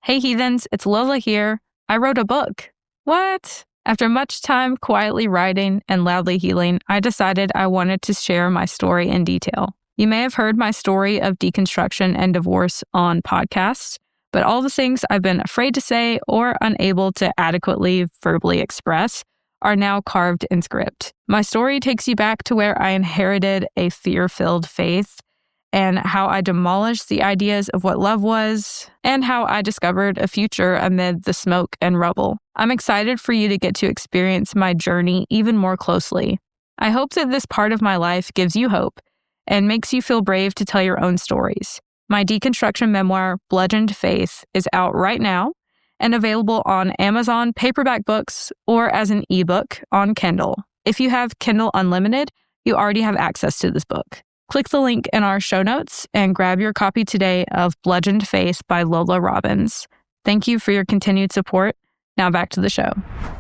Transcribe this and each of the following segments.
Hey heathens, it's Lola here. I wrote a book. What? After much time quietly writing and loudly healing, I decided I wanted to share my story in detail. You may have heard my story of deconstruction and divorce on podcasts, but all the things I've been afraid to say or unable to adequately verbally express are now carved in script. My story takes you back to where I inherited a fear-filled faith and how I demolished the ideas of what love was, and how I discovered a future amid the smoke and rubble. I'm excited for you to get to experience my journey even more closely. I hope that this part of my life gives you hope and makes you feel brave to tell your own stories. My deconstruction memoir, Bludgeoned Faith, is out right now and available on Amazon paperback books or as an ebook on Kindle. If you have Kindle Unlimited, you already have access to this book. Click the link in our show notes and grab your copy today of Bludgeoned Faith by Lola Robbins. Thank you for your continued support. Now back to the show.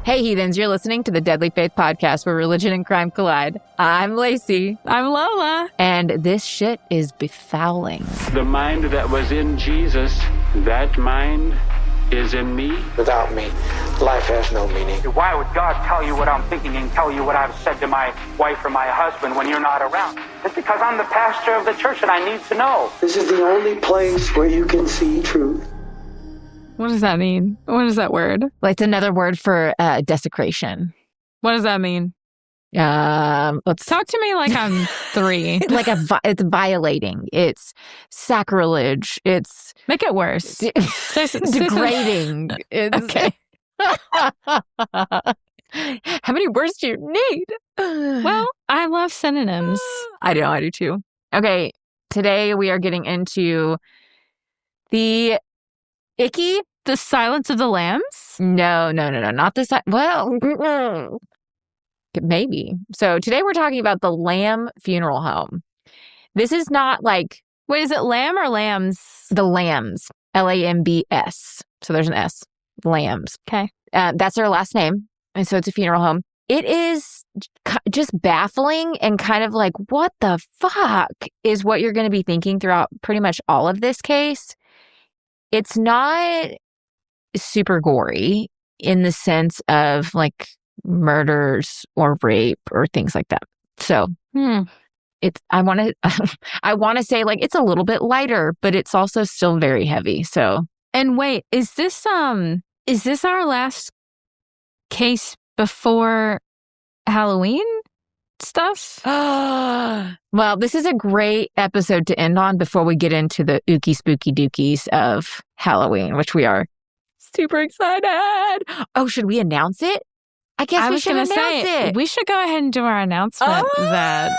Hey, heathens, you're listening to the Deadly Faith Podcast where religion and crime collide. I'm Laci. I'm Lola. And this shit is befouling. The mind that was in Jesus, that mind is in me. Without me, life has no meaning. Why would God tell you what I'm thinking and tell you what I've said to my wife or my husband when you're not around? It's because I'm the pastor of the church and I need to know. This is the only place where you can see truth. What does that mean? What is that word? Well, it's another word for desecration. What does that mean? Let's Talk to me like I'm 3. It's violating. It's sacrilege. It's Make it worse. degrading. It's, Okay. How many words do you need? Well, I love synonyms. I do too. Okay, today we are getting into the icky. The Silence of the Lambs? No, not this. Well, maybe. So today we're talking about the Lamb Funeral Home. This is not like... Wait, is it lamb or lambs? The Lambs. Lambs. So there's an S. Lambs. Okay. That's their last name. And so it's a funeral home. It is just baffling and kind of like, what the fuck is what you're going to be thinking throughout pretty much all of this case. It's not super gory in the sense of like murders or rape or things like that. So it's, I want to say like it's a little bit lighter, but it's also still very heavy. So, and wait, is this our last case before Halloween stuff? Well, this is a great episode to end on before we get into the ooky spooky dookies of Halloween, which we are super excited. Oh, should we announce it? I guess we should announce it. We should go ahead and do our announcement that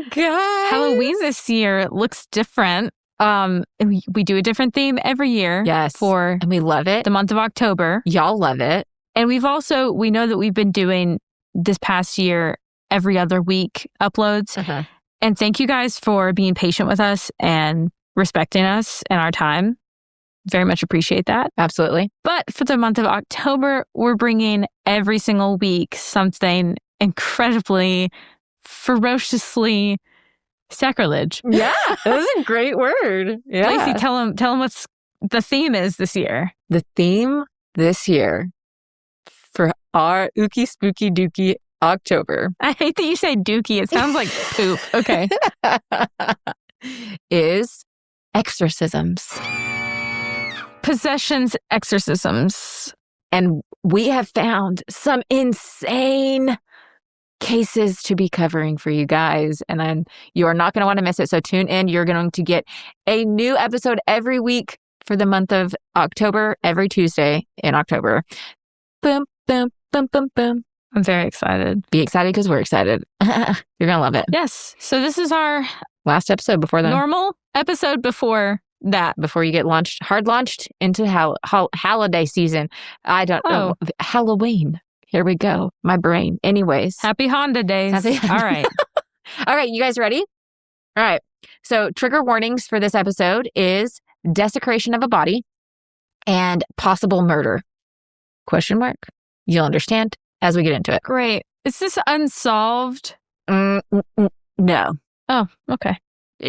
guys. Halloween this year looks different. We do a different theme every year. Yes. For and we love it. the month of October. Y'all love it. And we know that we've been doing this past year every other week uploads. Uh-huh. And thank you guys for being patient with us and respecting us and our time. Very much appreciate that. Absolutely. But for the month of October, we're bringing every single week something incredibly, ferociously sacrilege. Yeah, that was a great word. Yeah. Laci, tell them what the theme is this year. The theme this year for our ooky spooky dookie October. I hate that you say dookie. It sounds like poop. Okay. Is exorcisms. Possessions, exorcisms. And we have found some insane cases to be covering for you guys. And then you are not going to want to miss it. So tune in. You're going to get a new episode every week for the month of October, every Tuesday in October. Boom, boom, boom, boom, boom. I'm very excited. Be excited because we're excited. You're going to love it. Yes. So this is our Last episode before the normal episode before that. Before you get hard launched into holiday season. I don't know. Halloween. Here we go. My brain. Anyways. Happy Honda days. All right. All right. You guys ready? All right. So trigger warnings for this episode is desecration of a body and possible murder. Question mark. You'll understand as we get into it. Great. Is this unsolved? No. Oh, okay.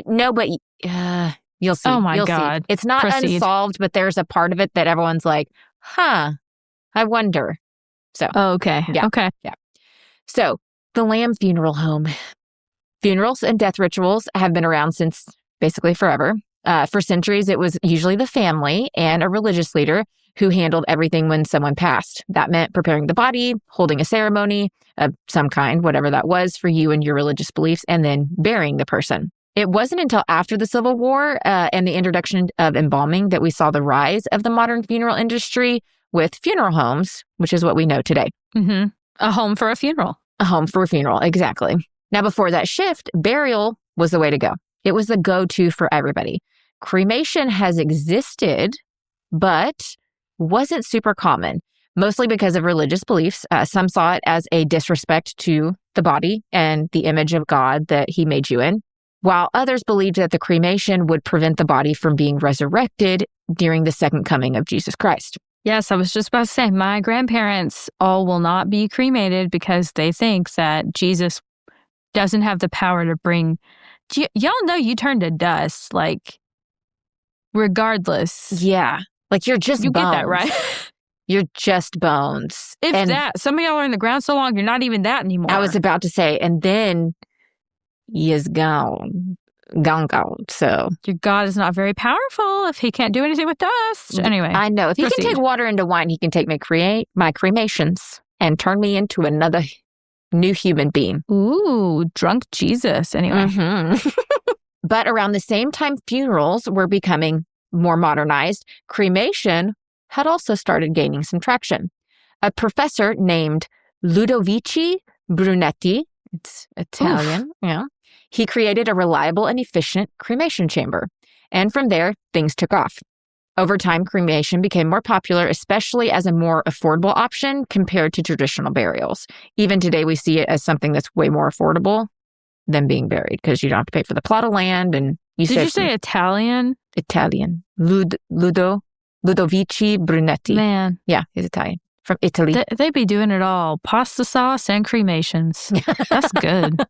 No, but You'll see. Oh my You'll God. See. It's not Proceed. unsolved, but there's a part of it that everyone's like, huh, I wonder. So, Okay. Yeah. Okay. so the Lamb Funeral Home. Funerals and death rituals have been around since basically forever. For centuries, it was usually the family and a religious leader who handled everything when someone passed. That meant preparing the body, holding a ceremony of some kind, whatever that was for you and your religious beliefs, and then burying the person. It wasn't until after the Civil War and the introduction of embalming that we saw the rise of the modern funeral industry with funeral homes, which is what we know today. Mm-hmm. A home for a funeral. A home for a funeral, exactly. Now, before that shift, burial was the way to go. It was the go-to for everybody. Cremation has existed, but wasn't super common, mostly because of religious beliefs. Some saw it as a disrespect to the body and the image of God that he made you in, while others believed that the cremation would prevent the body from being resurrected during the second coming of Jesus Christ. Yes, I was just about to say, my grandparents all will not be cremated because they think that Jesus doesn't have the power to bring... Y'all know you turn to dust, like, regardless. Yeah. Like you're just You bones. get that, right? You're just bones. If And that. Some of y'all are in the ground so long, you're not even that anymore. I was about to say, and then he is gone. Gone. So Your God is not very powerful if he can't do anything with dust. Anyway. I know. If he proceed. can take water into wine, he can take my cremations and turn me into another new human being. Ooh, drunk Jesus. Anyway. Mhm. But around the same time funerals were becoming more modernized, cremation had also started gaining some traction. A professor named Ludovici Brunetti, it's Italian, yeah, he created a reliable and efficient cremation chamber. And from there, things took off. Over time, cremation became more popular, especially as a more affordable option compared to traditional burials. Even today, we see it as something that's way more affordable than being buried because you don't have to pay for the plot of land. And Did you say Italian? Italian. Ludovici Brunetti. Man, Yeah, he's Italian. From Italy. they be doing it all. Pasta sauce and cremations. That's good.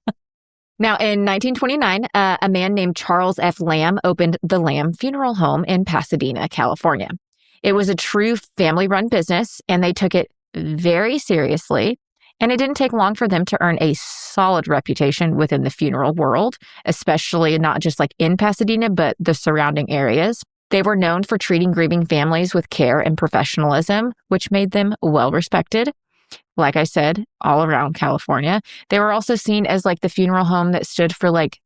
Now, in 1929, a man named Charles F. Lamb opened the Lamb Funeral Home in Pasadena, California. It was a true family-run business, and they took it very seriously. And it didn't take long for them to earn a solid reputation within the funeral world, especially not just like in Pasadena, but the surrounding areas. They were known for treating grieving families with care and professionalism, which made them well-respected. Like I said, all around California. They were also seen as like the funeral home that stood for like,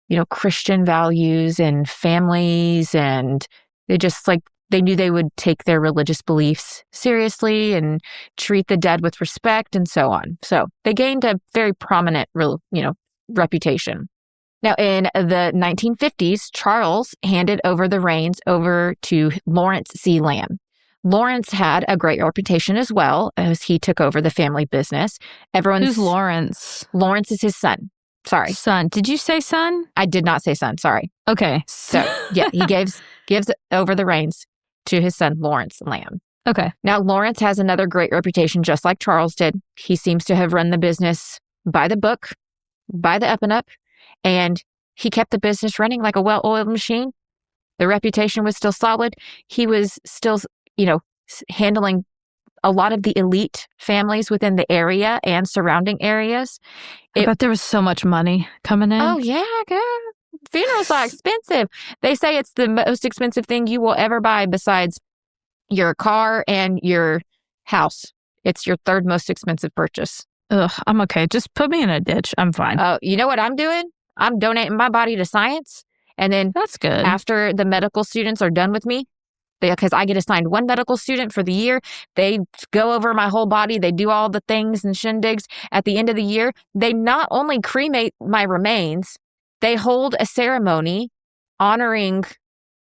you know, Christian values and families. And they just like, they knew they would take their religious beliefs seriously and treat the dead with respect and so on. So they gained a very prominent, reputation. Now, in the 1950s, Charles handed over the reins over to Lawrence C. Lamb. Lawrence had a great reputation as well as he took over the family business. Who's Lawrence? Lawrence is his son. Sorry. Son. Did you say son? I did not say son. Sorry. Okay. So, yeah, he gives over the reins to his son, Lawrence Lamb. Okay. Now, Lawrence has another great reputation, just like Charles did. He seems to have run the business by the book, by the up and up, and he kept the business running like a well-oiled machine. The reputation was still solid. He was still, handling a lot of the elite families within the area and surrounding areas. I bet there was so much money coming in. Oh, yeah, girl. Funerals are expensive. They say it's the most expensive thing you will ever buy besides your car and your house. It's your third most expensive purchase. Ugh, I'm okay. Just put me in a ditch. I'm fine. You know what I'm doing? I'm donating my body to science. And then That's good. after the medical students are done with me, because I get assigned one medical student for the year, they go over my whole body. They do all the things and shindigs. At the end of the year, they not only cremate my remains, they hold a ceremony honoring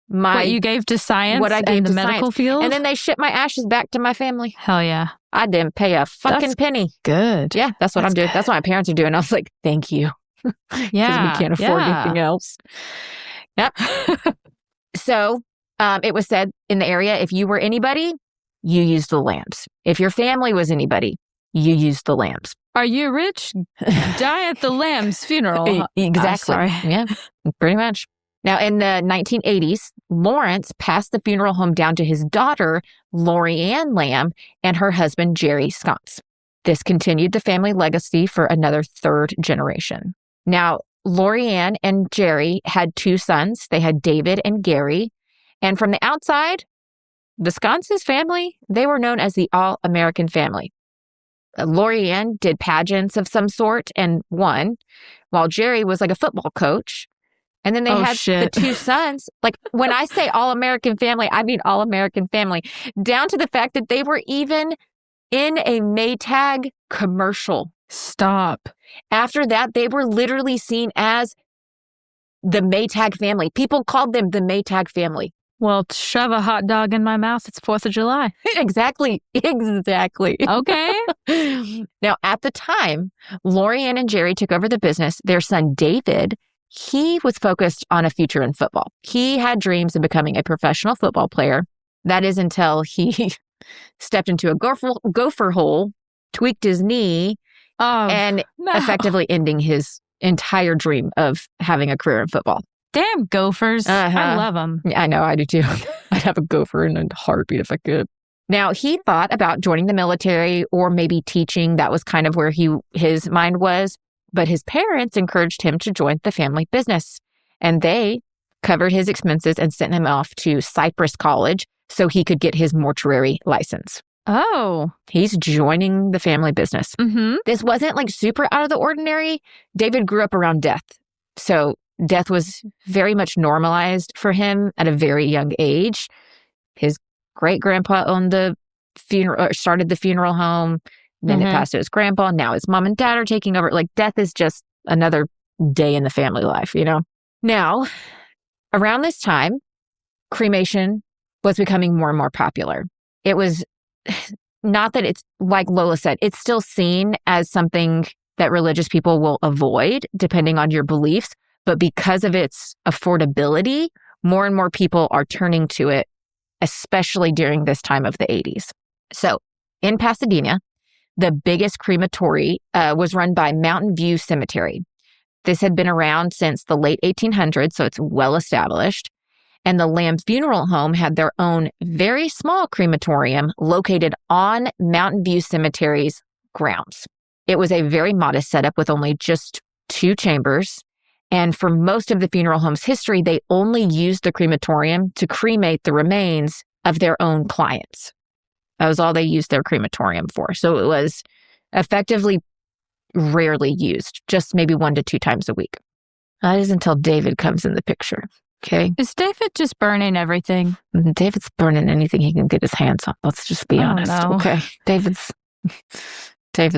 what you gave to science what I gave and the to medical science. field? And then they ship my ashes back to my family. Hell yeah. I didn't pay a fucking That's penny. Good. Yeah, that's what That's I'm doing. good. That's what my parents are doing. I was like, thank you. Yeah. Because we can't afford anything else. Yep. So it was said in the area, if you were anybody, you used the lambs. If your family was anybody, you used the lambs. Are you rich? Die at the lamb's funeral. Exactly. Sorry. Yeah, pretty much. Now, in the 1980s, Lawrence passed the funeral home down to his daughter, Lori Ann Lamb, and her husband, Jerry Sconce. This continued the family legacy for another third generation. Now, Lori Ann and Jerry had 2 sons. They had David and Gary. And from the outside, the Sconces family, they were known as the All-American family. Lori Ann did pageants of some sort and won, while Jerry was like a football coach. And then they had the 2 sons. Like, when I say all-American family, I mean all-American family, down to the fact that they were even in a Maytag commercial. Stop. After that, they were literally seen as the Maytag family. People called them the Maytag family. Well, shove a hot dog in my mouth. It's 4th of July. Exactly. Okay. Now, at the time, Lori Ann and Jerry took over the business. Their son, David, he was focused on a future in football. He had dreams of becoming a professional football player. That is until he stepped into a gopher hole, tweaked his knee, and effectively ending his entire dream of having a career in football. Damn gophers. I love them. Yeah, I know, I do too. I'd have a gopher in a heartbeat if I could. Now, he thought about joining the military or maybe teaching. That was kind of where his mind was. But his parents encouraged him to join the family business. And they covered his expenses and sent him off to Cypress College so he could get his mortuary license. Oh. He's joining the family business. Mm-hmm. This wasn't like super out of the ordinary. David grew up around death. So death was very much normalized for him at a very young age. His great-grandpa owned started the funeral home. Then it passed to his grandpa. Now his mom and dad are taking over. Like, death is just another day in the family life, you know? Now, around this time, cremation was becoming more and more popular. It was not that it's, like Lola said, it's still seen as something that religious people will avoid depending on your beliefs. But because of its affordability, more and more people are turning to it, especially during this time of the 80s. So in Pasadena, the biggest crematory was run by Mountain View Cemetery. This had been around since the late 1800s, so it's well established. And the Lamb Funeral Home had their own very small crematorium located on Mountain View Cemetery's grounds. It was a very modest setup with only just 2 chambers. And for most of the funeral home's history, they only used the crematorium to cremate the remains of their own clients. That was all they used their crematorium for. So it was effectively rarely used, just maybe 1 to 2 times a week. That is until David comes in the picture. Okay. Is David just burning everything? David's burning anything he can get his hands on. Let's just be honest. No. Okay. David's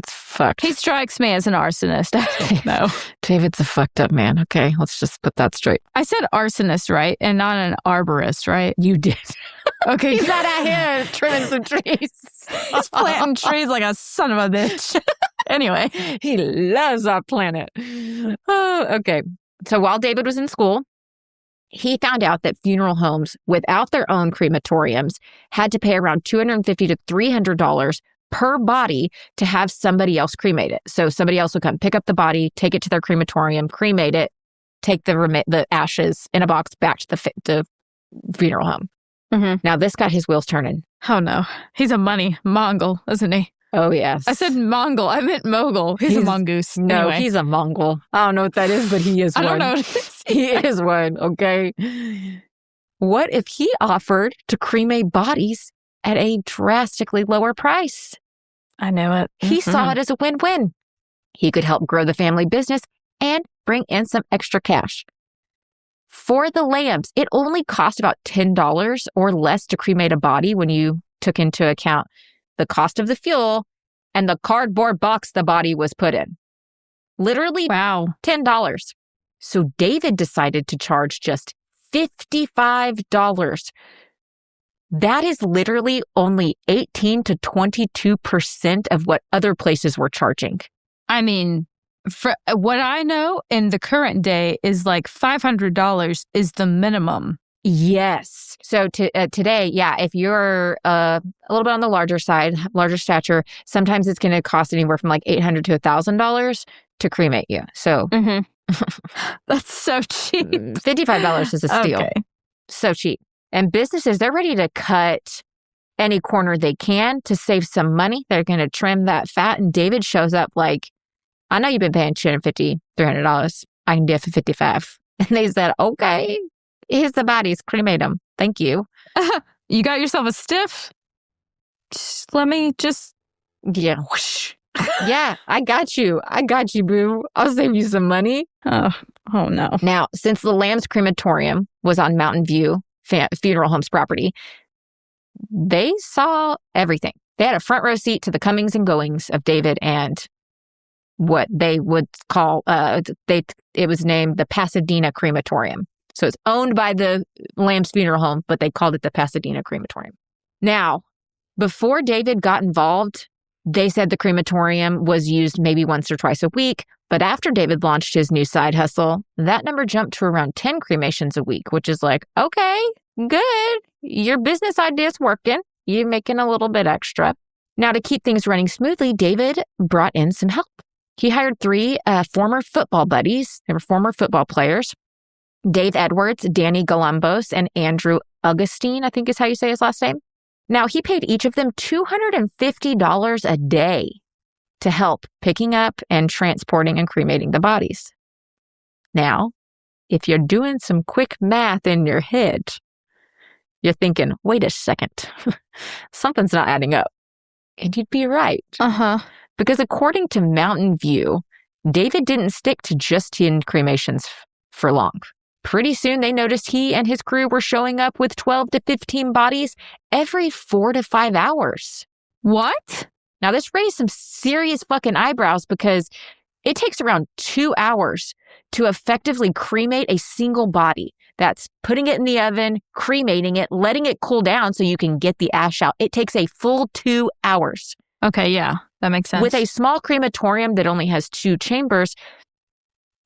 fucked. He strikes me as an arsonist. I don't know. David's a fucked up man. Okay. Let's just put that straight. I said arsonist, right? And not an arborist, right? You did. Okay. He's not out here trimming some trees. He's planting trees like a son of a bitch. Anyway. He loves our planet. Oh, okay. So while David was in school, he found out that funeral homes without their own crematoriums had to pay around $250 to $300 per body to have somebody else cremate it. So somebody else would come pick up the body, take it to their crematorium, cremate it, take the ashes in a box back to the funeral home. Mm-hmm. Now, this got his wheels turning. Oh, no. He's a money Mongol, isn't he? Oh, yes. I said Mongol. I meant mogul. He's a mongoose. No, anyway. He's a Mongol. I don't know what that is, but he is one. I don't know what it is. He is one, okay? What if he offered to cremate bodies at a drastically lower price? I knew it. He saw it as a win-win. He could help grow the family business and bring in some extra cash. For the Lambs, it only cost about $10 or less to cremate a body when you took into account the cost of the fuel and the cardboard box the body was put in. Literally $10. So David decided to charge just $55. That is literally only 18 to 22% of what other places were charging. I mean, for what I know in the current day is like $500 is the minimum. Yes. So today, yeah, if you're a little bit on the larger side, larger stature, sometimes it's going to cost anywhere from like $800 to $1,000 to cremate you. So That's so cheap. $55 is a steal. Okay. So cheap. And businesses, they're ready to cut any corner they can to save some money. They're going to trim that fat. And David shows up like, I know you've been paying $250, $300. I can do it for $55. And they said, okay, here's the bodies, cremate them. Thank you. You got yourself a stiff? Let me just... Yeah. Whoosh. Yeah, I got you. Boo. I'll save you some money. Oh no. Now, since the Lamb's crematorium was on Mountain View Funeral Home's property, they saw everything. They had a front row seat to the comings and goings of David and what they would call, it was named the Pasadena Crematorium. So it's owned by the Lamb's Funeral Home, but they called it the Pasadena Crematorium. Now, before David got involved, they said the crematorium was used maybe once or twice a week, but after David launched his new side hustle, that number jumped to around 10 cremations a week, which is like, okay, good. Your business idea's working. You're making a little bit extra. Now, to keep things running smoothly, David brought in some help. He hired 3 former football buddies. They were former football players. Dave Edwards, Danny Galambos, and Andrew Augustine, I think is how you say his last name. Now, he paid each of them $250 a day to help picking up and transporting and cremating the bodies. Now, if you're doing some quick math in your head, you're thinking, wait a second, something's not adding up. And you'd be right. Because according to Mountain View, David didn't stick to just 10 cremations for long. Pretty soon, they noticed he and his crew were showing up with 12 to 15 bodies every 4 to 5 hours. What? Now, this raised some serious fucking eyebrows because it takes around 2 hours to effectively cremate a single body. That's putting it in the oven, cremating it, letting it cool down so you can get the ash out. It takes a full 2 hours. Okay, yeah, that makes sense. With a small crematorium that only has 2 chambers,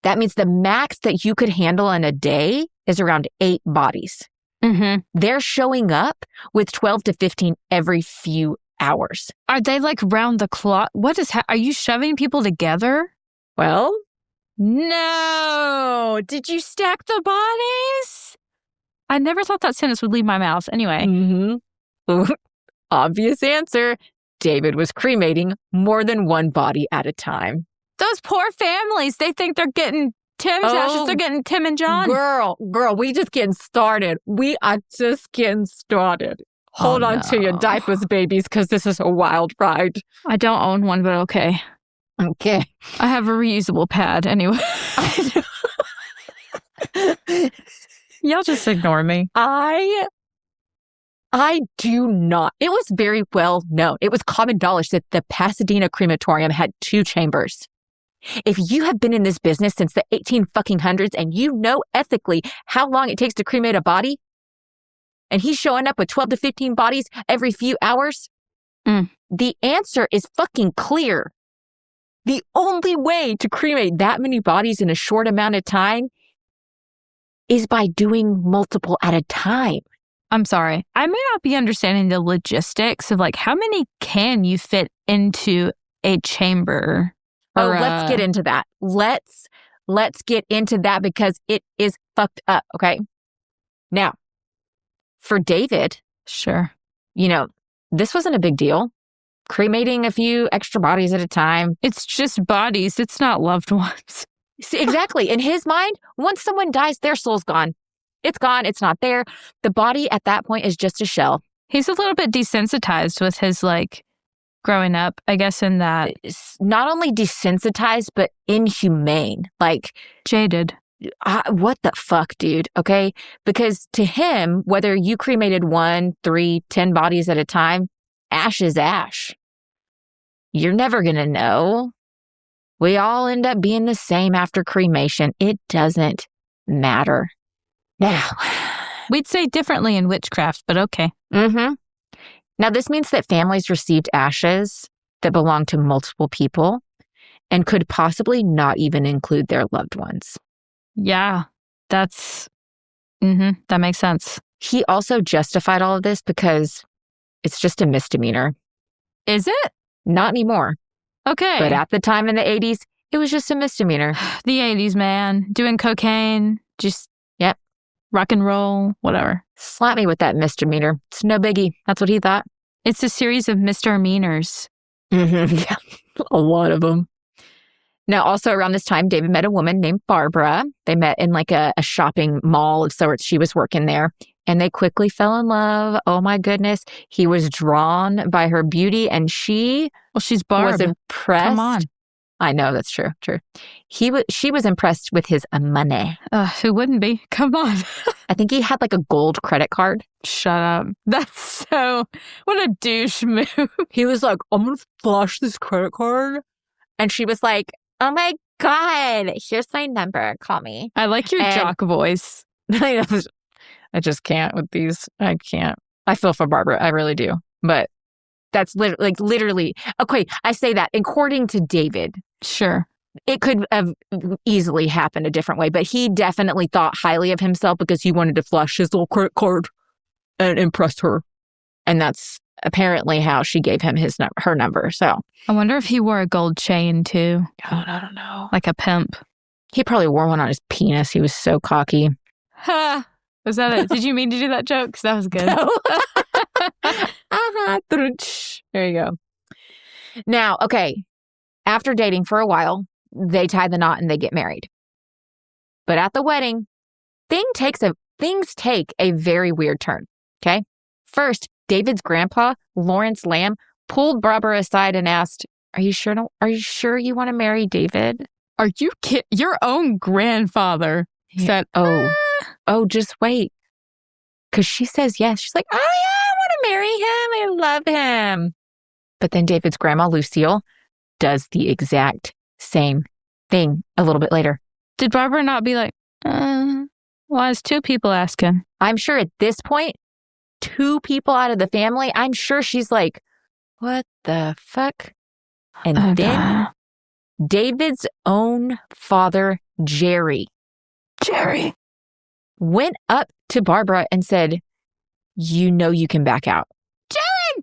that means the max that you could handle in a day is around 8 bodies. Mm-hmm. They're showing up with 12 to 15 every few hours. Are they like round the clock? What is are you shoving people together? Well, no. Did you stack the bodies? I never thought that sentence would leave my mouth. Anyway. Obvious answer. David was cremating more than 1 body at a time. Those poor families, they think they're getting Tim's ashes. They're getting Tim and John. Girl, we just getting started. We are just getting started. Hold on to your diapers, babies, because this is a wild ride. I don't own one, but okay. Okay. I have a reusable pad anyway. Y'all just ignore me. I do not. It was very well known. It was common knowledge that the Pasadena crematorium had 2 chambers. If you have been in this business since the 1800s and you know ethically how long it takes to cremate a body, and he's showing up with 12 to 15 bodies every few hours, the answer is fucking clear. The only way to cremate that many bodies in a short amount of time is by doing multiple at a time. I'm sorry. I may not be understanding the logistics of like how many can you fit into a chamber? Let's get into that. Let's get into that because it is fucked up, okay? Now, for David, sure. This wasn't a big deal. Cremating a few extra bodies at a time. It's just bodies. It's not loved ones. See, exactly. In his mind, once someone dies, their soul's gone. It's gone. It's not there. The body at that point is just a shell. He's a little bit desensitized with his growing up, I guess, in that. It's not only desensitized, but inhumane. Jaded. What the fuck, dude? Okay? Because to him, whether you cremated 1, 3, 10 bodies at a time, ash is ash. You're never going to know. We all end up being the same after cremation. It doesn't matter. Now, we'd say differently in witchcraft, but okay. Now, this means that families received ashes that belong to multiple people and could possibly not even include their loved ones. Yeah, that makes sense. He also justified all of this because it's just a misdemeanor. Is it? Not anymore. Okay. But at the time in the 80s, It was just a misdemeanor. The 80s, man. Doing cocaine, just rock and roll, whatever. Slap me with that misdemeanor. It's no biggie. That's what he thought. It's a series of misdemeanors. Yeah, a lot of them. Now, also around this time, David met a woman named Barbara. They met in like a shopping mall of sorts. She was working there. And they quickly fell in love. Oh my goodness. He was drawn by her beauty and she's Barb. Was impressed. Come on. I know, that's true. She was impressed with his money. Who wouldn't be? Come on. I think he had like a gold credit card. Shut up. That's what a douche move. He was like, I'm going to flash this credit card. And she was like, oh my God, here's my number. Call me. I like your jock voice. I just can't with these. I can't. I feel for Barbara. I really do. But that's literally. Okay, I say that according to David. Sure. It could have easily happened a different way, but he definitely thought highly of himself because he wanted to flash his little credit card and impress her. And that's apparently how she gave him her number. So I wonder if he wore a gold chain too. Oh, I don't know. Like a pimp. He probably wore one on his penis. He was so cocky. Ha! Was that it? Did you mean to do that joke? Because that was good. No. There you go. Now, okay. After dating for a while, they tie the knot and they get married. But at the wedding, things take a very weird turn. Okay. First, David's grandpa, Lawrence Lamb, pulled Barbara aside and asked, Are you sure you want to marry David? Are you kidding? Your own grandfather said, Oh, just wait. Because she says yes. She's like, oh, yeah, I want to marry him. I love him. But then David's grandma, Lucille, does the exact same thing a little bit later. Did Barbara not be like, why is two people asking? I'm sure at this point, two people out of the family, I'm sure she's like, what the fuck? And then David's own father, Jerry, went up to Barbara and said, you know you can back out. Jerry!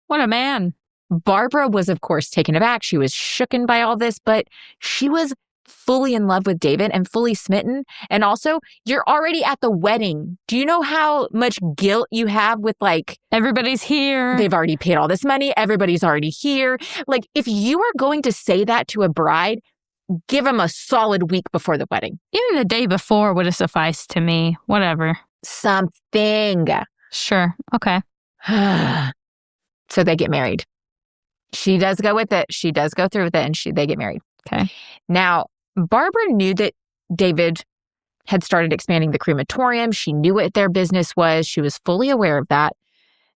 What a man. Barbara was, of course, taken aback. She was shooken by all this, but she was fully in love with David and fully smitten. And also, you're already at the wedding. Do you know how much guilt you have with like... Everybody's here. They've already paid all this money. Everybody's already here. Like, if you are going to say that to a bride, give them a solid week before the wedding. Even the day before would have sufficed to me. Whatever. Something. Sure. Okay. So they get married. She does go with it. She does go through with it, and they get married. Okay. Now, Barbara knew that David had started expanding the crematorium. She knew what their business was. She was fully aware of that,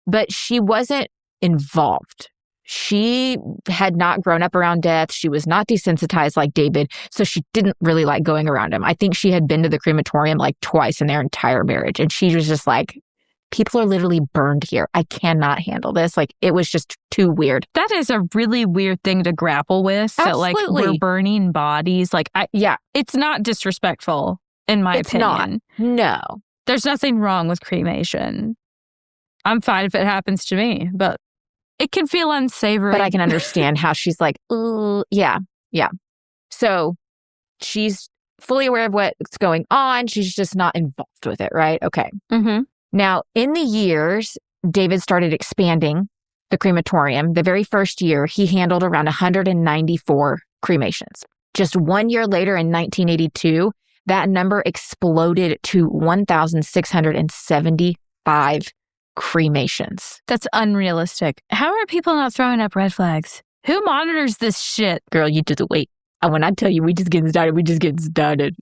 but she wasn't involved. She had not grown up around death. She was not desensitized like David, so she didn't really like going around him. I think she had been to the crematorium like twice in their entire marriage, and she was just like, people are literally burned here. I cannot handle this. Like, it was just too weird. That is a really weird thing to grapple with. Absolutely. That, like, we're burning bodies. Like, it's not disrespectful, in my opinion. It's not. No. There's nothing wrong with cremation. I'm fine if it happens to me, but it can feel unsavory. But I can understand how she's like, ooh, yeah. So she's fully aware of what's going on. She's just not involved with it, right? Okay. Mm-hmm. Now, in the years, David started expanding the crematorium. The very first year, he handled around 194 cremations. Just 1 year later, in 1982, that number exploded to 1,675 cremations. That's unrealistic. How are people not throwing up red flags? Who monitors this shit? Girl, you just wait. And when I tell you we just getting started.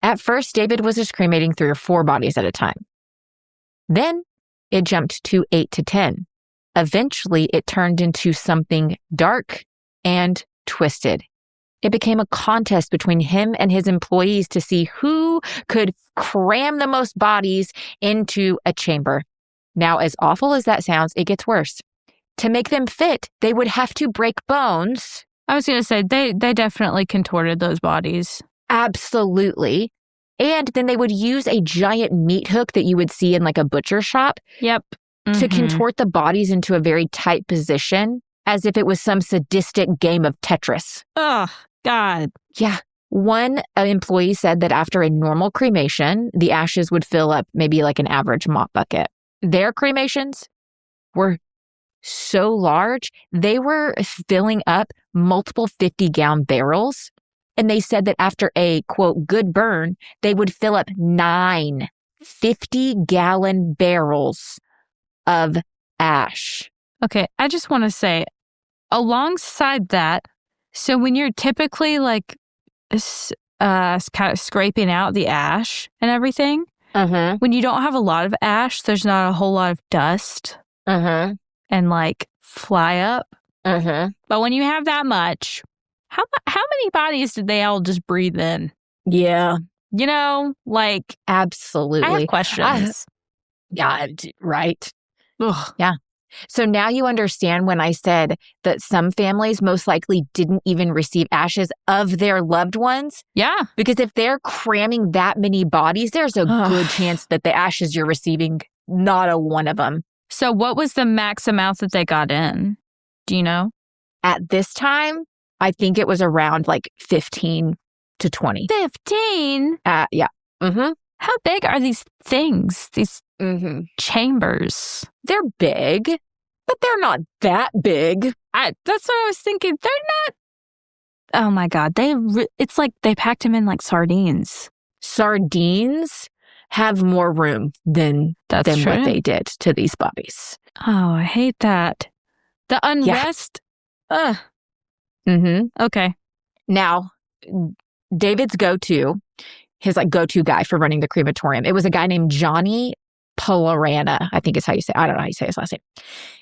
At first, David was just cremating 3 or 4 bodies at a time. Then it jumped to 8 to 10. Eventually, it turned into something dark and twisted. It became a contest between him and his employees to see who could cram the most bodies into a chamber. Now, as awful as that sounds, it gets worse. To make them fit, they would have to break bones. I was going to say, they definitely contorted those bodies. Absolutely. And then they would use a giant meat hook that you would see in like a butcher shop. Yep. Mm-hmm. To contort the bodies into a very tight position, as if it was some sadistic game of Tetris. Ugh. God. Yeah. One employee said that after a normal cremation, the ashes would fill up maybe like an average mop bucket. Their cremations were so large, they were filling up multiple 50-gallon barrels. And they said that after a, quote, good burn, they would fill up 9 50-gallon barrels of ash. Okay, I just want to say, alongside that, so when you're typically like kind of scraping out the ash and everything, when you don't have a lot of ash, there's not a whole lot of dust and like fly up. But when you have that much, how many bodies did they all just breathe in? Yeah. You know, like... Absolutely. I have questions. Yeah, right. Ugh. Yeah. So now you understand when I said that some families most likely didn't even receive ashes of their loved ones. Yeah. Because if they're cramming that many bodies, there's a good chance that the ashes you're receiving, not a one of them. So what was the max amount that they got in? Do you know? At this time, I think it was around like 15 to 20. 15? Yeah. How big are these things? These chambers? They're big, but they're not that big. That's what I was thinking. They're not. Oh my God. It's like they packed them in like sardines. Sardines have more room than what they did to these bodies. Oh, I hate that. The unrest. Yeah. Okay. Now, David's his like go-to guy for running the crematorium, it was a guy named Johnny Polarana, I think is how you say it. I don't know how you say his last name.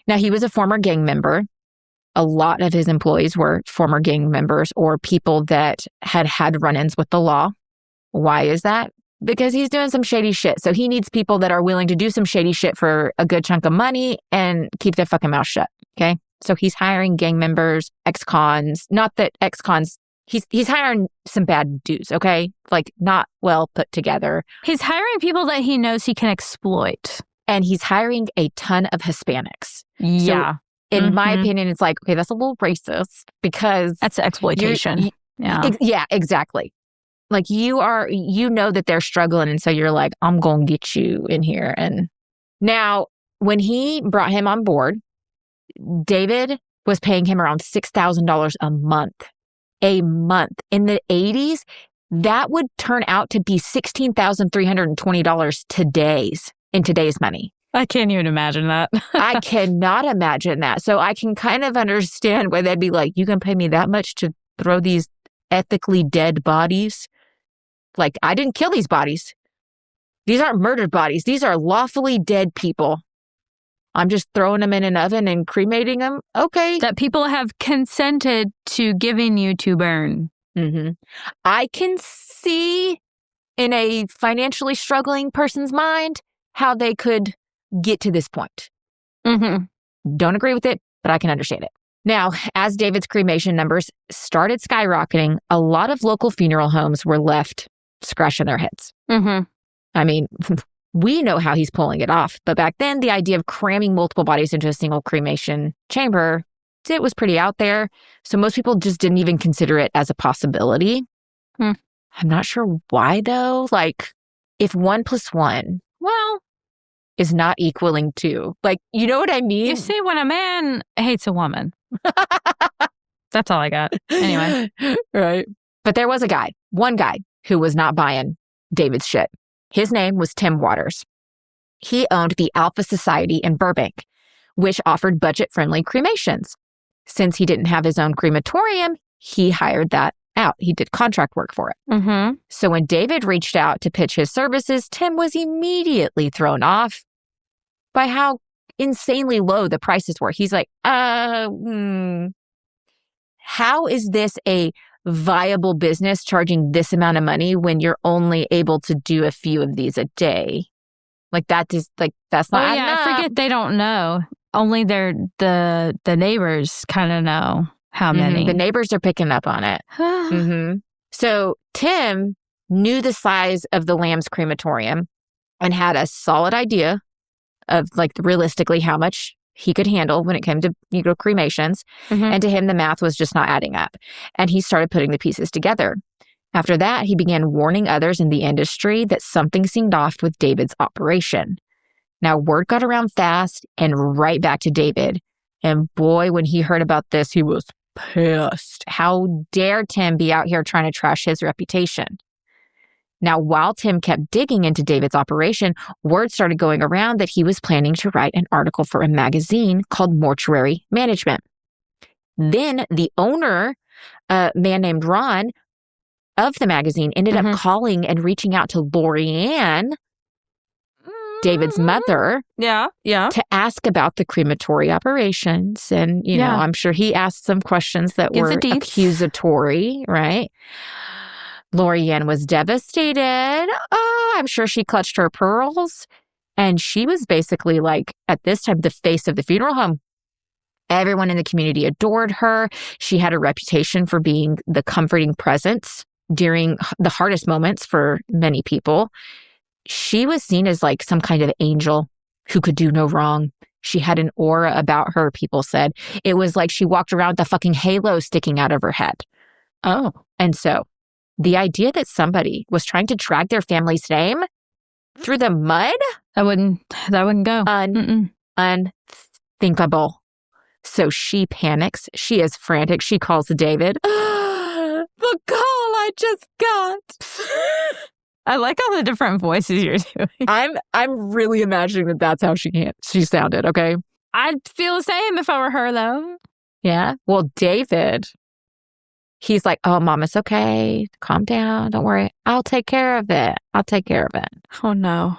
Now, he was a former gang member. A lot of his employees were former gang members or people that had run-ins with the law. Why is that? Because he's doing some shady shit. So he needs people that are willing to do some shady shit for a good chunk of money and keep their fucking mouth shut. Okay? So he's hiring gang members, ex-cons. Not that ex-cons, he's hiring some bad dudes, okay? Like not well put together. He's hiring people that he knows he can exploit. And he's hiring a ton of Hispanics. Yeah. So in my opinion, it's like, okay, that's a little racist because... That's exploitation. Yeah, exactly. Like you know that they're struggling. And so you're like, I'm going to get you in here. And now when he brought him on board, David was paying him around $6,000 a month. A month. In the 80s, that would turn out to be $16,320 in today's money. I can't even imagine that. I cannot imagine that. So I can kind of understand why they'd be like, you can pay me that much to throw these ethically dead bodies? Like, I didn't kill these bodies. These aren't murdered bodies. These are lawfully dead people. I'm just throwing them in an oven and cremating them. Okay. That people have consented to giving you to burn. I can see in a financially struggling person's mind how they could get to this point. Don't agree with it, but I can understand it. Now, as David's cremation numbers started skyrocketing, a lot of local funeral homes were left scratching their heads. I mean, we know how he's pulling it off, but back then, the idea of cramming multiple bodies into a single cremation chamber, it was pretty out there. So most people just didn't even consider it as a possibility. I'm not sure why, though. Like, if 1 + 1, is not equaling 2. Like, you know what I mean? You see, when a man hates a woman. That's all I got. Anyway. Right. But there was one guy, who was not buying David's shit. His name was Tim Waters. He owned the Alpha Society in Burbank, which offered budget-friendly cremations. Since he didn't have his own crematorium, he hired that out. He did contract work for it. So when David reached out to pitch his services, Tim was immediately thrown off by how insanely low the prices were. He's like, how is this a viable business charging this amount of money when you're only able to do a few of these a day? Like that's not enough. I forget they don't know. Only the neighbors kind of know how many. The neighbors are picking up on it. So Tim knew the size of the Lamb's crematorium and had a solid idea of like realistically how much he could handle when it came to, cremations. And to him, the math was just not adding up. And he started putting the pieces together. After that, he began warning others in the industry that something seemed off with David's operation. Now, word got around fast and right back to David. And boy, when he heard about this, he was pissed. How dare Tim be out here trying to trash his reputation? Now, while Tim kept digging into David's operation, word started going around that he was planning to write an article for a magazine called Mortuary Management. Then the owner, a man named Ron, of the magazine, ended up calling and reaching out to Lorianne, David's mother, to ask about the crematory operations. And, you know, I'm sure he asked some questions that were accusatory, right? Lorianne was devastated. Oh, I'm sure she clutched her pearls. And she was basically like, at this time, the face of the funeral home. Everyone in the community adored her. She had a reputation for being the comforting presence during the hardest moments for many people. She was seen as like some kind of angel who could do no wrong. She had an aura about her, people said. It was like she walked around with a fucking halo sticking out of her head. Oh. And so the idea that somebody was trying to drag their family's name through the mud? That wouldn't go. Unthinkable. So she panics. She is frantic. She calls David. The call I just got. I like all the different voices you're doing. I'm really imagining that that's how she sounded, okay? I'd feel the same if I were her, though. Yeah? Well, David, he's like, oh, Mom, it's okay. Calm down. Don't worry. I'll take care of it. Oh, no.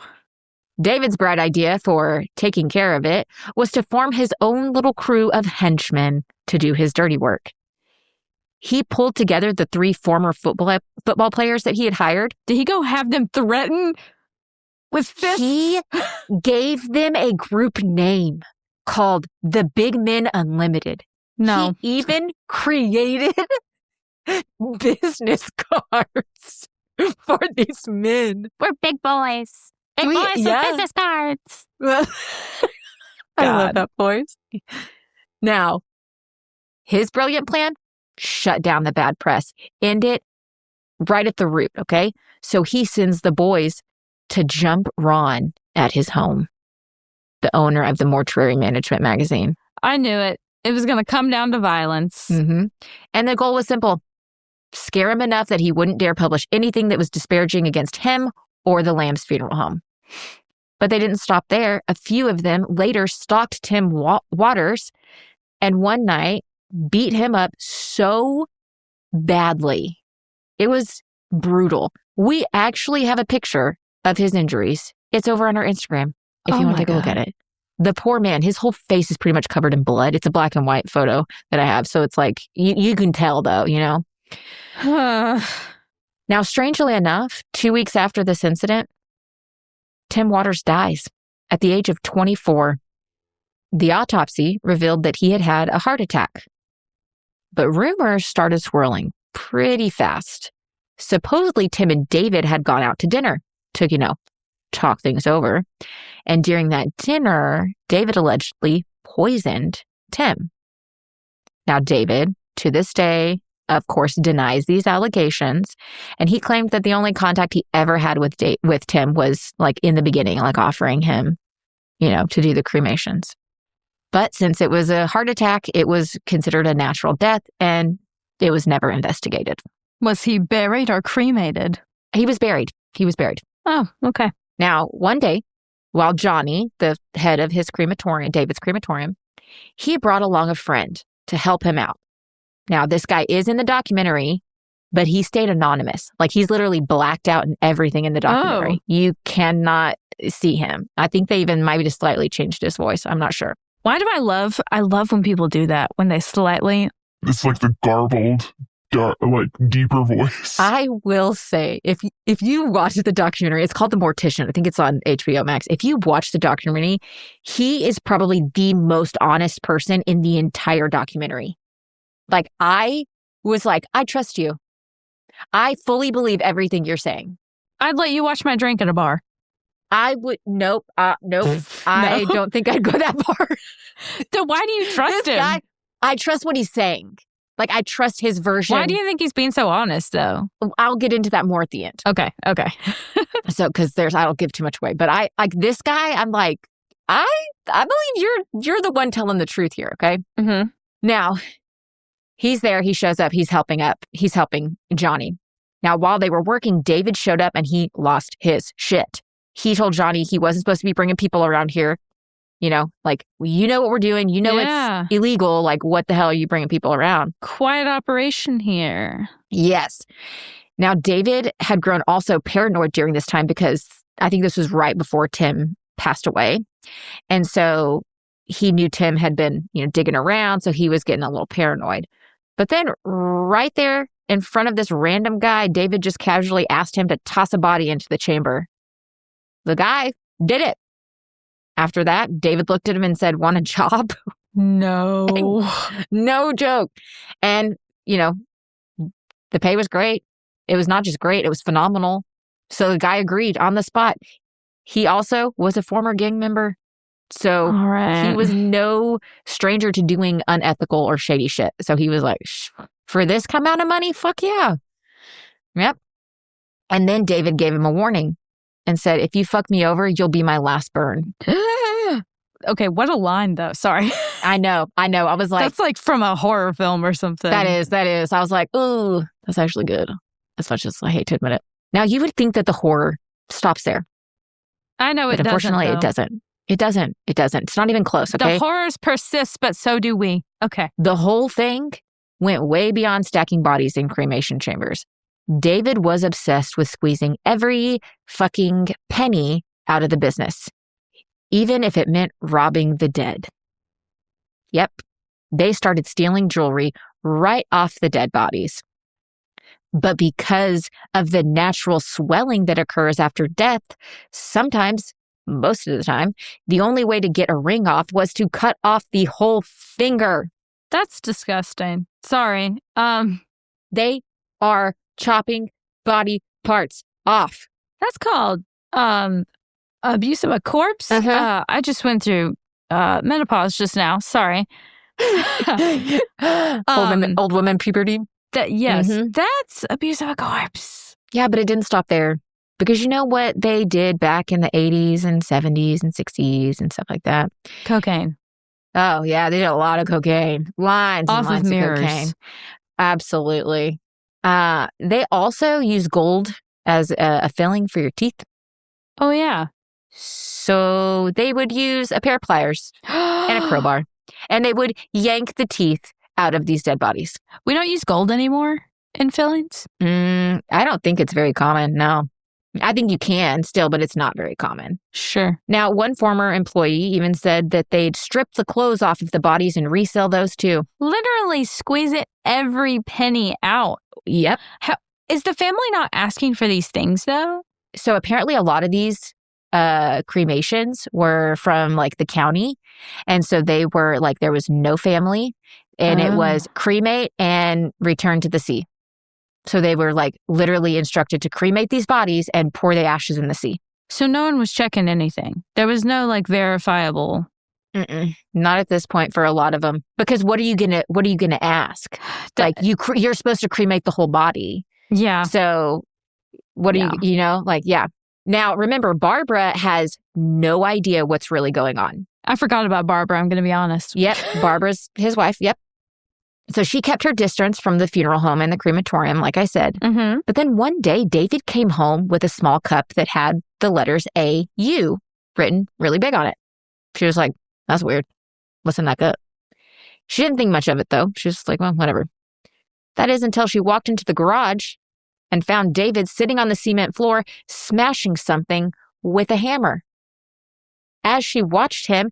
David's bright idea for taking care of it was to form his own little crew of henchmen to do his dirty work. He pulled together the 3 former football players that he had hired. Did he go have them threaten with fists? He gave them a group name called the Big Men Unlimited. No. He even created business cards for these men. We're big boys. Big boys with business cards. I love that voice. Now, his brilliant plan, shut down the bad press. End it right at the root, okay? So he sends the boys to jump Ron at his home, the owner of the Mortuary Management magazine. I knew it. It was going to come down to violence. And the goal was simple. Scare him enough that he wouldn't dare publish anything that was disparaging against him or the Lamb's funeral home. But they didn't stop there. A few of them later stalked Tim Waters, and one night beat him up so badly. It was brutal. We actually have a picture of his injuries. It's over on our Instagram if you want to take a look at it. The poor man, his whole face is pretty much covered in blood. It's a black and white photo that I have. So it's like, you can tell though, you know? Now, strangely enough, 2 weeks after this incident, Tim Waters dies at the age of 24. The autopsy revealed that he had had a heart attack. But rumors started swirling pretty fast. Supposedly, Tim and David had gone out to dinner to, talk things over. And during that dinner, David allegedly poisoned Tim. Now, David, to this day, of course, denies these allegations. And he claimed that the only contact he ever had with Tim was like in the beginning, like offering him, to do the cremations. But since it was a heart attack, it was considered a natural death and it was never investigated. Was he buried or cremated? He was buried. Oh, okay. Now, one day, while Johnny, the head of his crematorium, David's crematorium, he brought along a friend to help him out. Now, this guy is in the documentary, but he stayed anonymous. Like, he's literally blacked out in everything in the documentary. Oh. You cannot see him. I think they even might have just slightly changed his voice. I'm not sure. Why do I love when people do that, when they slightly... It's like the garbled, deeper voice. I will say, if you watch the documentary, it's called The Mortician. I think it's on HBO Max. If you watch the documentary, he is probably the most honest person in the entire documentary. Like, I was like, I trust you. I fully believe everything you're saying. I'd let you watch my drink at a bar. Nope. I don't think I'd go that far. So why do you trust him? Guy, I trust what he's saying. Like, I trust his version. Why do you think he's being so honest, though? I'll get into that more at the end. Okay. So, because I don't give too much away. But I, like, this guy, I'm like, I believe you're the one telling the truth here, okay? Mm-hmm. Now, he's there. He shows up. He's helping Johnny. Now, while they were working, David showed up and he lost his shit. He told Johnny he wasn't supposed to be bringing people around here. You know, like, you know what we're doing. You know it's illegal. Like, what the hell are you bringing people around? Quiet operation here. Yes. Now, David had grown also paranoid during this time because I think this was right before Tim passed away. And so he knew Tim had been, digging around. So he was getting a little paranoid. But then right there in front of this random guy, David just casually asked him to toss a body into the chamber. The guy did it. After that, David looked at him and said, "Want a job?" No. No joke. And, the pay was great. It was not just great, it was phenomenal. So the guy agreed on the spot. He also was a former gang member. So he was no stranger to doing unethical or shady shit. So he was like, for this amount of money? Fuck yeah. Yep. And then David gave him a warning and said, "If you fuck me over, you'll be my last burn." Okay, what a line, though. Sorry. I know. I was like... That's like from a horror film or something. That is. I was like, ooh, that's actually good. As much as I hate to admit it. Now, you would think that the horror stops there. I know it doesn't, unfortunately, though. it doesn't. It doesn't. It's not even close, okay? The horrors persist, but so do we. Okay. The whole thing went way beyond stacking bodies in cremation chambers. David was obsessed with squeezing every fucking penny out of the business, even if it meant robbing the dead. Yep. They started stealing jewelry right off the dead bodies. But because of the natural swelling that occurs after death, sometimes, most of the time, the only way to get a ring off was to cut off the whole finger. That's disgusting. Sorry. They are chopping body parts off. That's called abuse of a corpse. Uh-huh. I just went through menopause just now. Sorry. Old woman puberty. Yes, Mm-hmm. That's abuse of a corpse. Yeah, but it didn't stop there. Because you know what they did back in the 80s and 70s and 60s and stuff like that? Cocaine. Oh, yeah, they did a lot of cocaine. Lines and Off lines of of mirrors. cocaine. Absolutely. They also use gold as a filling for your teeth. Oh, yeah. So they would use a pair of pliers and a crowbar. And they would yank the teeth out of these dead bodies. We don't use gold anymore in fillings? I don't think it's very common, no. I think you can still, but it's not very common. Sure. Now, one former employee even said that they'd strip the clothes off of the bodies and resell those too. Literally squeeze it every penny out. Yep. Is the family not asking for these things, though? So apparently a lot of these cremations were from like the county. And so they were like, there was no family and it was cremate and return to the sea. So they were like literally instructed to cremate these bodies and pour the ashes in the sea. So no one was checking anything. There was no like verifiable. Not at this point for a lot of them. Because what are you gonna ask? Like you're supposed to cremate the whole body. Yeah. So what are you yeah. Now remember, Barbara has no idea what's really going on. I forgot about Barbara, I'm going to be honest. Yep. Barbara's his wife. Yep. So she kept her distance from the funeral home and the crematorium, like I said. Mm-hmm. But then one day, David came home with a small cup that had the letters A-U written really big on it. She was like, that's weird. What's in that cup? She didn't think much of it, though. She was just like, well, whatever. That is until she walked into the garage and found David sitting on the cement floor, smashing something with a hammer. As she watched him,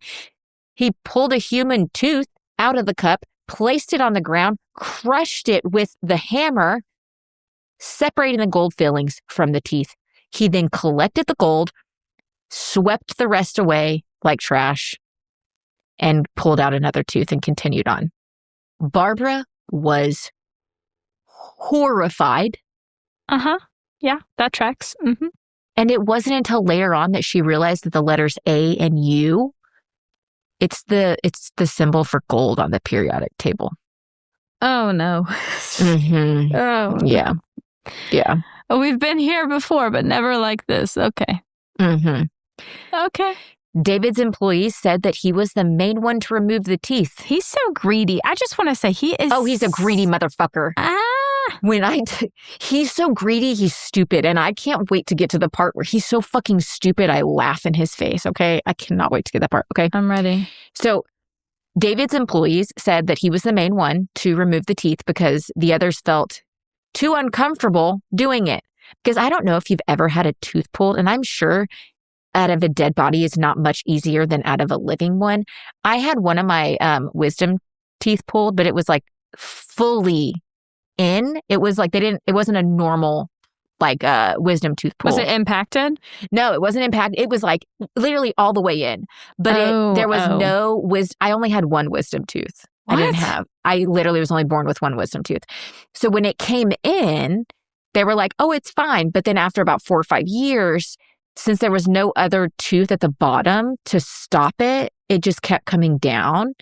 he pulled a human tooth out of the cup, placed it on the ground, crushed it with the hammer, separating the gold fillings from the teeth. He then collected the gold, swept the rest away like trash, and pulled out another tooth and continued on. Barbara was horrified. Yeah, that tracks. Mm-hmm. And it wasn't until later on that she realized that the letters A and U, it's the symbol for gold on the periodic table. Oh, no. Mm-hmm. Oh. Yeah. Yeah. Oh, we've been here before, but never like this. Okay. Mm-hmm. Okay. David's employees said that he was the main one to remove the teeth. He's so greedy. I just want to say he is... Oh, he's a greedy motherfucker. He's so greedy, he's stupid. And I can't wait to get to the part where he's so fucking stupid, I laugh in his face, okay? I cannot wait to get that part, okay? I'm ready. So David's employees said that he was the main one to remove the teeth because the others felt too uncomfortable doing it. Because I don't know if you've ever had a tooth pulled, and I'm sure out of a dead body is not much easier than out of a living one. I had one of my wisdom teeth pulled, but it was like fully in. It was like it wasn't a normal like wisdom tooth pull. Was it impacted? No, it wasn't impacted. It was like literally all the way in. But there was no wisdom. I only had one wisdom tooth. What? I literally was only born with one wisdom tooth. So when it came in, they were like, oh, it's fine. But then after about 4 or 5 years, since there was no other tooth at the bottom to stop it, it just kept coming down.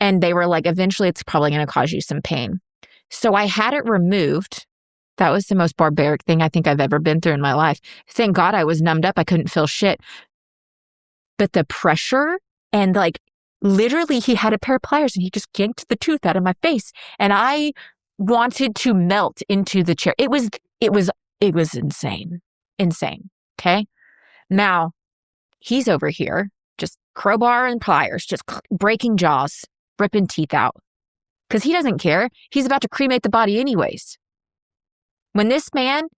And they were like, eventually it's probably going to cause you some pain. So I had it removed. That was the most barbaric thing I think I've ever been through in my life. Thank God I was numbed up. I couldn't feel shit. But the pressure and like literally he had a pair of pliers and he just yanked the tooth out of my face. And I wanted to melt into the chair. It was insane. Insane. Okay. Now he's over here, just crowbar and pliers, just breaking jaws, ripping teeth out. Because he doesn't care. He's about to cremate the body anyways. When this man,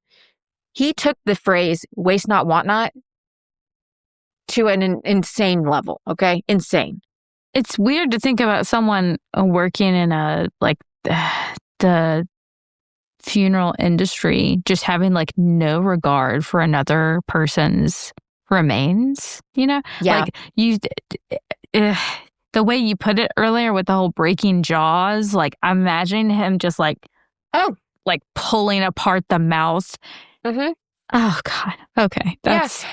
he took the phrase waste not, want not to an insane level, okay? Insane. It's weird to think about someone working in the funeral industry just having like no regard for another person's remains, you know? Yeah. Like the way you put it earlier with the whole breaking jaws, like imagine him just like pulling apart the mouth. Mm-hmm. Oh God. Okay. That's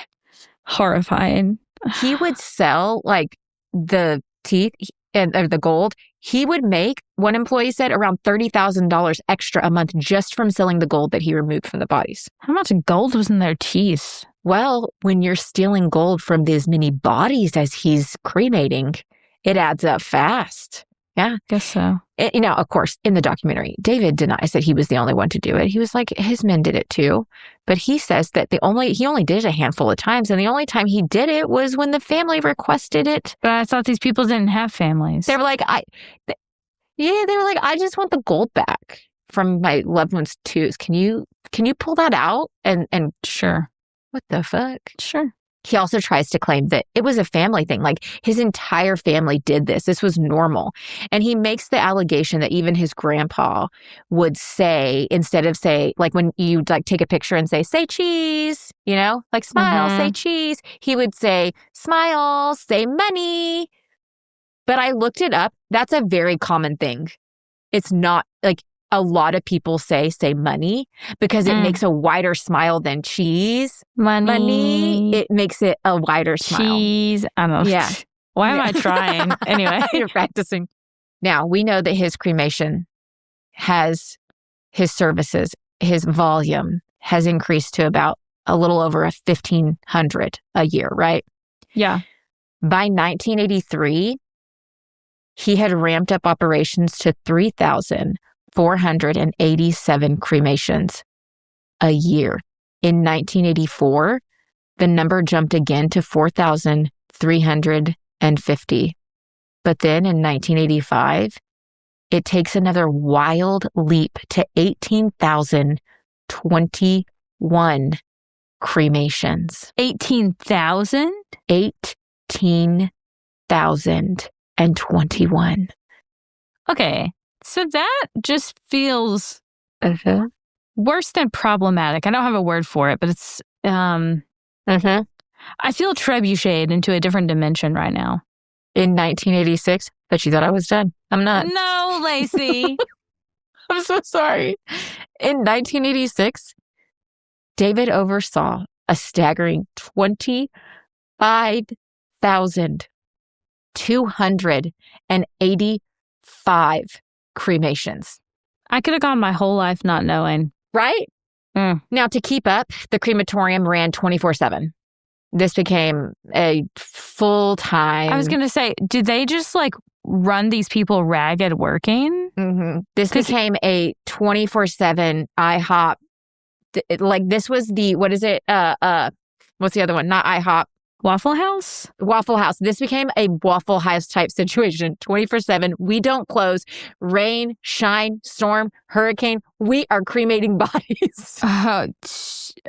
horrifying. He would sell like the teeth or the gold. He would make, one employee said, around $30,000 extra a month just from selling the gold that he removed from the bodies. How much gold was in their teeth? Well, when you're stealing gold from as many bodies as he's cremating, it adds up fast. Yeah. Guess so. Of course, in the documentary, David denies that he was the only one to do it. He was like, his men did it too. But he says that he only did it a handful of times. And the only time he did it was when the family requested it. But I thought these people didn't have families. They were like, I just want the gold back from my loved one's tooth. Can you pull that out? And sure. What the fuck? Sure. He also tries to claim that it was a family thing. Like his entire family did this. This was normal. And he makes the allegation that even his grandpa would say, instead of say, like when you like take a picture and say cheese, like smile, say cheese. He would say, smile, say money. But I looked it up. That's a very common thing. It's not like a lot of people say money because it makes a wider smile than cheese. Money. It makes it a wider smile. Cheese. I don't know. Yeah. Why am I trying? Anyway. You're practicing. Now, we know that his cremation has his services, his volume has increased to about a little over 1,500 a year, right? Yeah. By 1983, he had ramped up operations to 3,487 cremations a year. In 1984, the number jumped again to 4,350. But then in 1985, it takes another wild leap to 18,021 cremations. 18,000? 18,021. Okay. So that just feels worse than problematic. I don't have a word for it, but it's, I feel trebucheted into a different dimension right now. In 1986, but you thought I was done. I'm not. No, Laci. I'm so sorry. In 1986, David oversaw a staggering 25,285 cremations. I could have gone my whole life not knowing. Right? Now, to keep up, the crematorium ran 24/7. This became a full-time... I was going to say, did they just like run these people ragged working? Mm-hmm. This became a 24/7 IHOP. Like this was the, what is it? What's the other one? Not IHOP. Waffle House? Waffle House. This became a Waffle House type situation. 24/7. We don't close. Rain, shine, storm, hurricane. We are cremating bodies.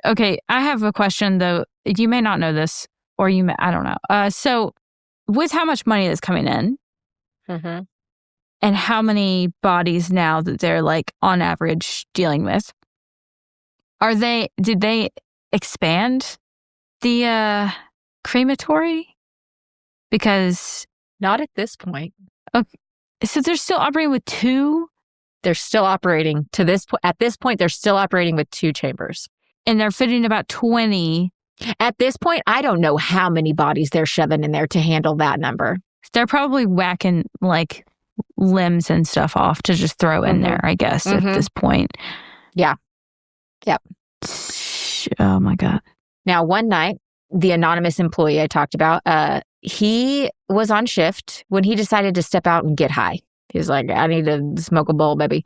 Okay. I have a question though. You may not know this, or you may, I don't know. So with how much money that's coming in, and how many bodies now that they're like on average dealing with, did they expand the crematory? Because not at this point. Okay, so they're still operating with 2? They're still operating to this point. At this point, they're still operating with 2 chambers. And they're fitting about 20. At this point, I don't know how many bodies they're shoving in there to handle that number. They're probably whacking like limbs and stuff off to just throw in there, I guess, at this point. Yeah. Yep. Oh my God. Now, one night, the anonymous employee I talked about, he was on shift when he decided to step out and get high. He was like, I need to smoke a bowl, baby.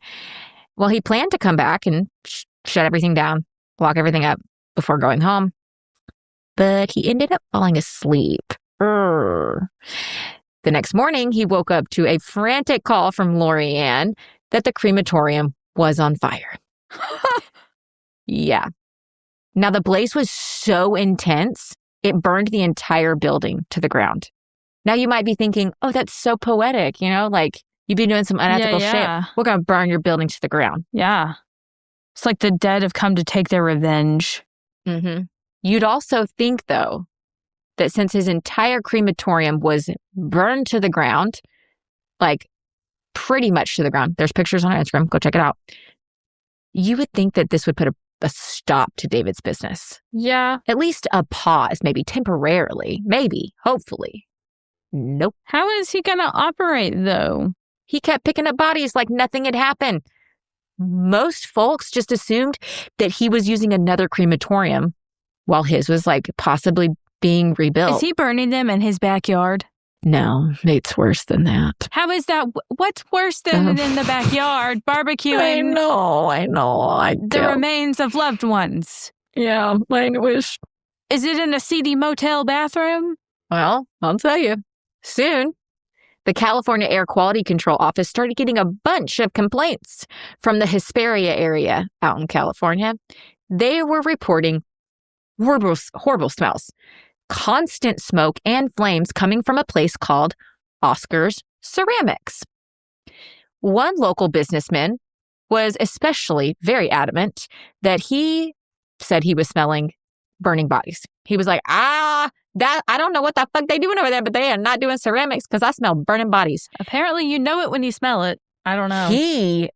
Well, he planned to come back and shut everything down, lock everything up before going home. But he ended up falling asleep. The next morning, he woke up to a frantic call from Lori Ann that the crematorium was on fire. Yeah. Now, the blaze was so intense, it burned the entire building to the ground. Now, you might be thinking, oh, that's so poetic, you know, like you've been doing some unethical shit. We're going to burn your building to the ground. Yeah. It's like the dead have come to take their revenge. You'd also think, though, that since his entire crematorium was burned to the ground, like pretty much to the ground, there's pictures on Instagram, go check it out. You would think that this would put a stop to David's business. Yeah. At least a pause, maybe temporarily, maybe, hopefully. Nope. How is he going to operate, though? He kept picking up bodies like nothing had happened. Most folks just assumed that he was using another crematorium while his was like possibly being rebuilt. Is he burning them in his backyard? No, it's worse than that. How is that? What's worse than in the backyard barbecuing? I know. The remains of loved ones. Yeah, I wish. Is it in a seedy motel bathroom? Well, I'll tell you. Soon, the California Air Quality Control Office started getting a bunch of complaints from the Hesperia area out in California. They were reporting horrible smells, constant smoke and flames coming from a place called Oscar's Ceramics. One local businessman was especially very adamant that he said he was smelling burning bodies. He was like, I don't know what the fuck they doing over there, but they are not doing ceramics because I smell burning bodies. Apparently you know it when you smell it. I don't know. He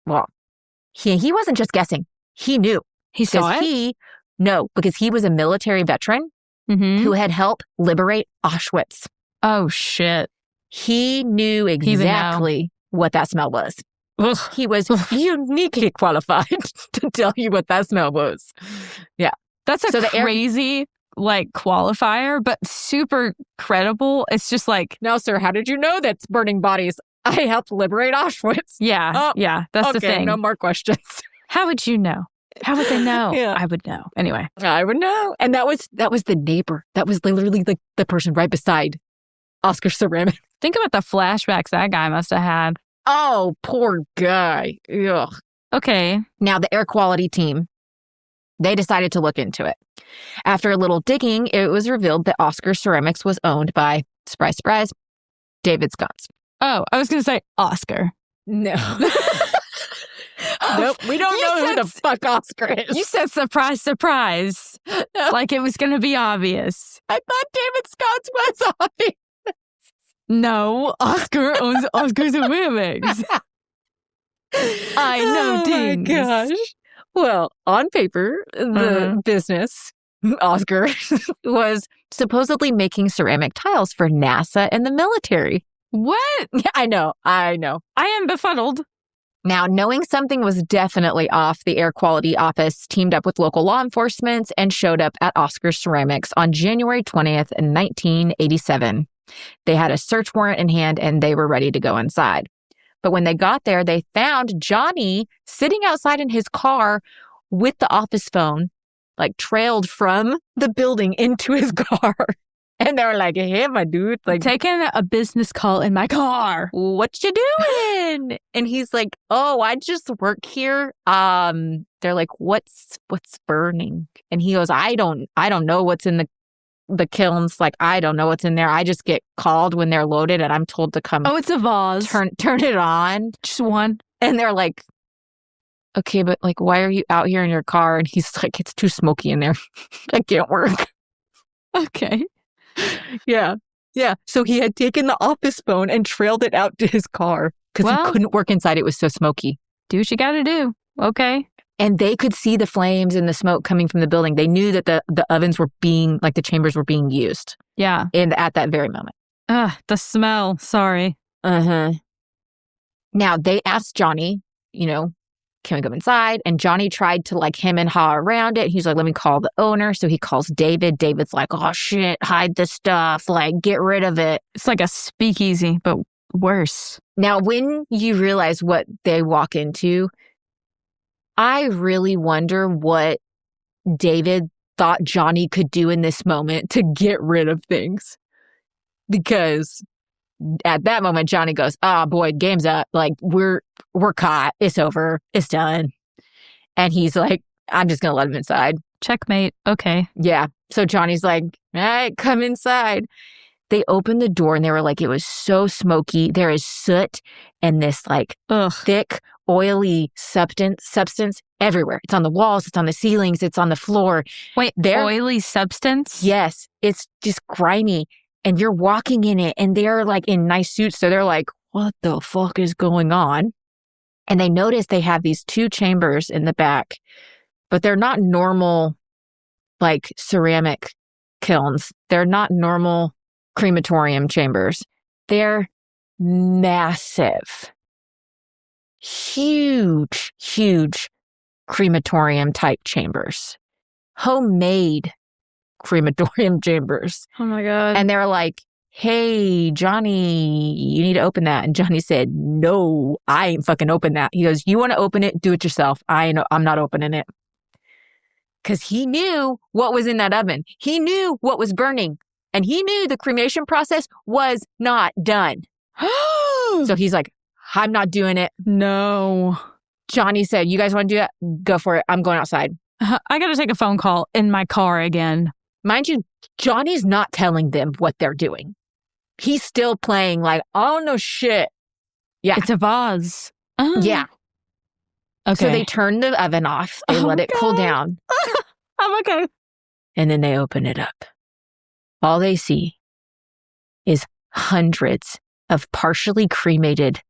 wasn't just guessing. He knew. He saw it? No, because he was a military veteran who had helped liberate Auschwitz. Oh, shit. He knew exactly what that smell was. Ugh. He was uniquely qualified to tell you what that smell was. Yeah. That's a crazy, qualifier, but super credible. It's just like... No, sir, how did you know that's burning bodies? I helped liberate Auschwitz. Yeah, that's the thing. No more questions. How would you know? How would they know? Yeah. I would know. Anyway. I would know. And that was the neighbor. That was literally the person right beside Oscar Ceramic. Think about the flashbacks that guy must have had. Oh, poor guy. Ugh. Okay. Now, the air quality team, they decided to look into it. After a little digging, it was revealed that Oscar Ceramics was owned by, surprise, surprise, David Scott's. Oh, I was going to say Oscar. No. Nope, we don't know who the fuck Oscar is. You said surprise, surprise. No. Like it was going to be obvious. I thought David Scott's was obvious. No, Oscar owns Oscar Ceramics. I know things. Oh my gosh. Well, on paper, the business Oscar, was supposedly making ceramic tiles for NASA and the military. What? Yeah, I know. I am befuddled. Now, knowing something was definitely off, the Air Quality Office teamed up with local law enforcement and showed up at Oscar Ceramics on January 20th, 1987. They had a search warrant in hand and they were ready to go inside. But when they got there, they found Johnny sitting outside in his car with the office phone, like trailed from the building into his car. And they were like, hey, my dude, like taking a business call in my car. What you doing? And he's like, oh, I just work here. They're like, what's burning? And he goes, I don't know what's in the kilns. Like, I don't know what's in there. I just get called when they're loaded and I'm told to come. Oh, it's a vase. Turn it on. Just one. And they're like, okay, but like, why are you out here in your car? And he's like, it's too smoky in there. I can't work. Okay. Yeah. So he had taken the office phone and trailed it out to his car because he couldn't work inside. It was so smoky. Do what you got to do. Okay. And they could see the flames and the smoke coming from the building. They knew that the ovens were being, like the chambers were being used. Yeah. And at that very moment. The smell. Sorry. Uh-huh. Now, they asked Johnny, can we go inside? And Johnny tried to like hem and haw around it. He's like, let me call the owner. So he calls David. David's like, oh shit, hide the stuff. Like, get rid of it. It's like a speakeasy, but worse. Now, when you realize what they walk into, I really wonder what David thought Johnny could do in this moment to get rid of things. Because at that moment, Johnny goes, oh boy, game's up. Like, we're caught. It's over. It's done. And he's like, I'm just going to let him inside. Checkmate. Okay. Yeah. So Johnny's like, all right, come inside. They opened the door and they were like, it was so smoky. There is soot and this like thick, oily substance everywhere. It's on the walls. It's on the ceilings. It's on the floor. Wait, oily substance? Yes. It's just grimy. And you're walking in it and they're like in nice suits. So they're like, what the fuck is going on? And they notice they have these two chambers in the back, but they're not normal like ceramic kilns. They're not normal crematorium chambers. They're massive, huge crematorium type chambers. Homemade crematorium chambers. Oh my God. And they're like, hey, Johnny, you need to open that. And Johnny said, no, I ain't fucking open that. He goes, you want to open it? Do it yourself. I'm not opening it. Because he knew what was in that oven. He knew what was burning. And he knew the cremation process was not done. So he's like, I'm not doing it. No. Johnny said, you guys want to do that? Go for it. I'm going outside. I got to take a phone call in my car again. Mind you, Johnny's not telling them what they're doing. He's still playing like, oh, no shit. Yeah. It's a vase. Oh. Yeah. Okay. So they turn the oven off. They let it cool down. I'm okay. And then they open it up. All they see is hundreds of partially cremated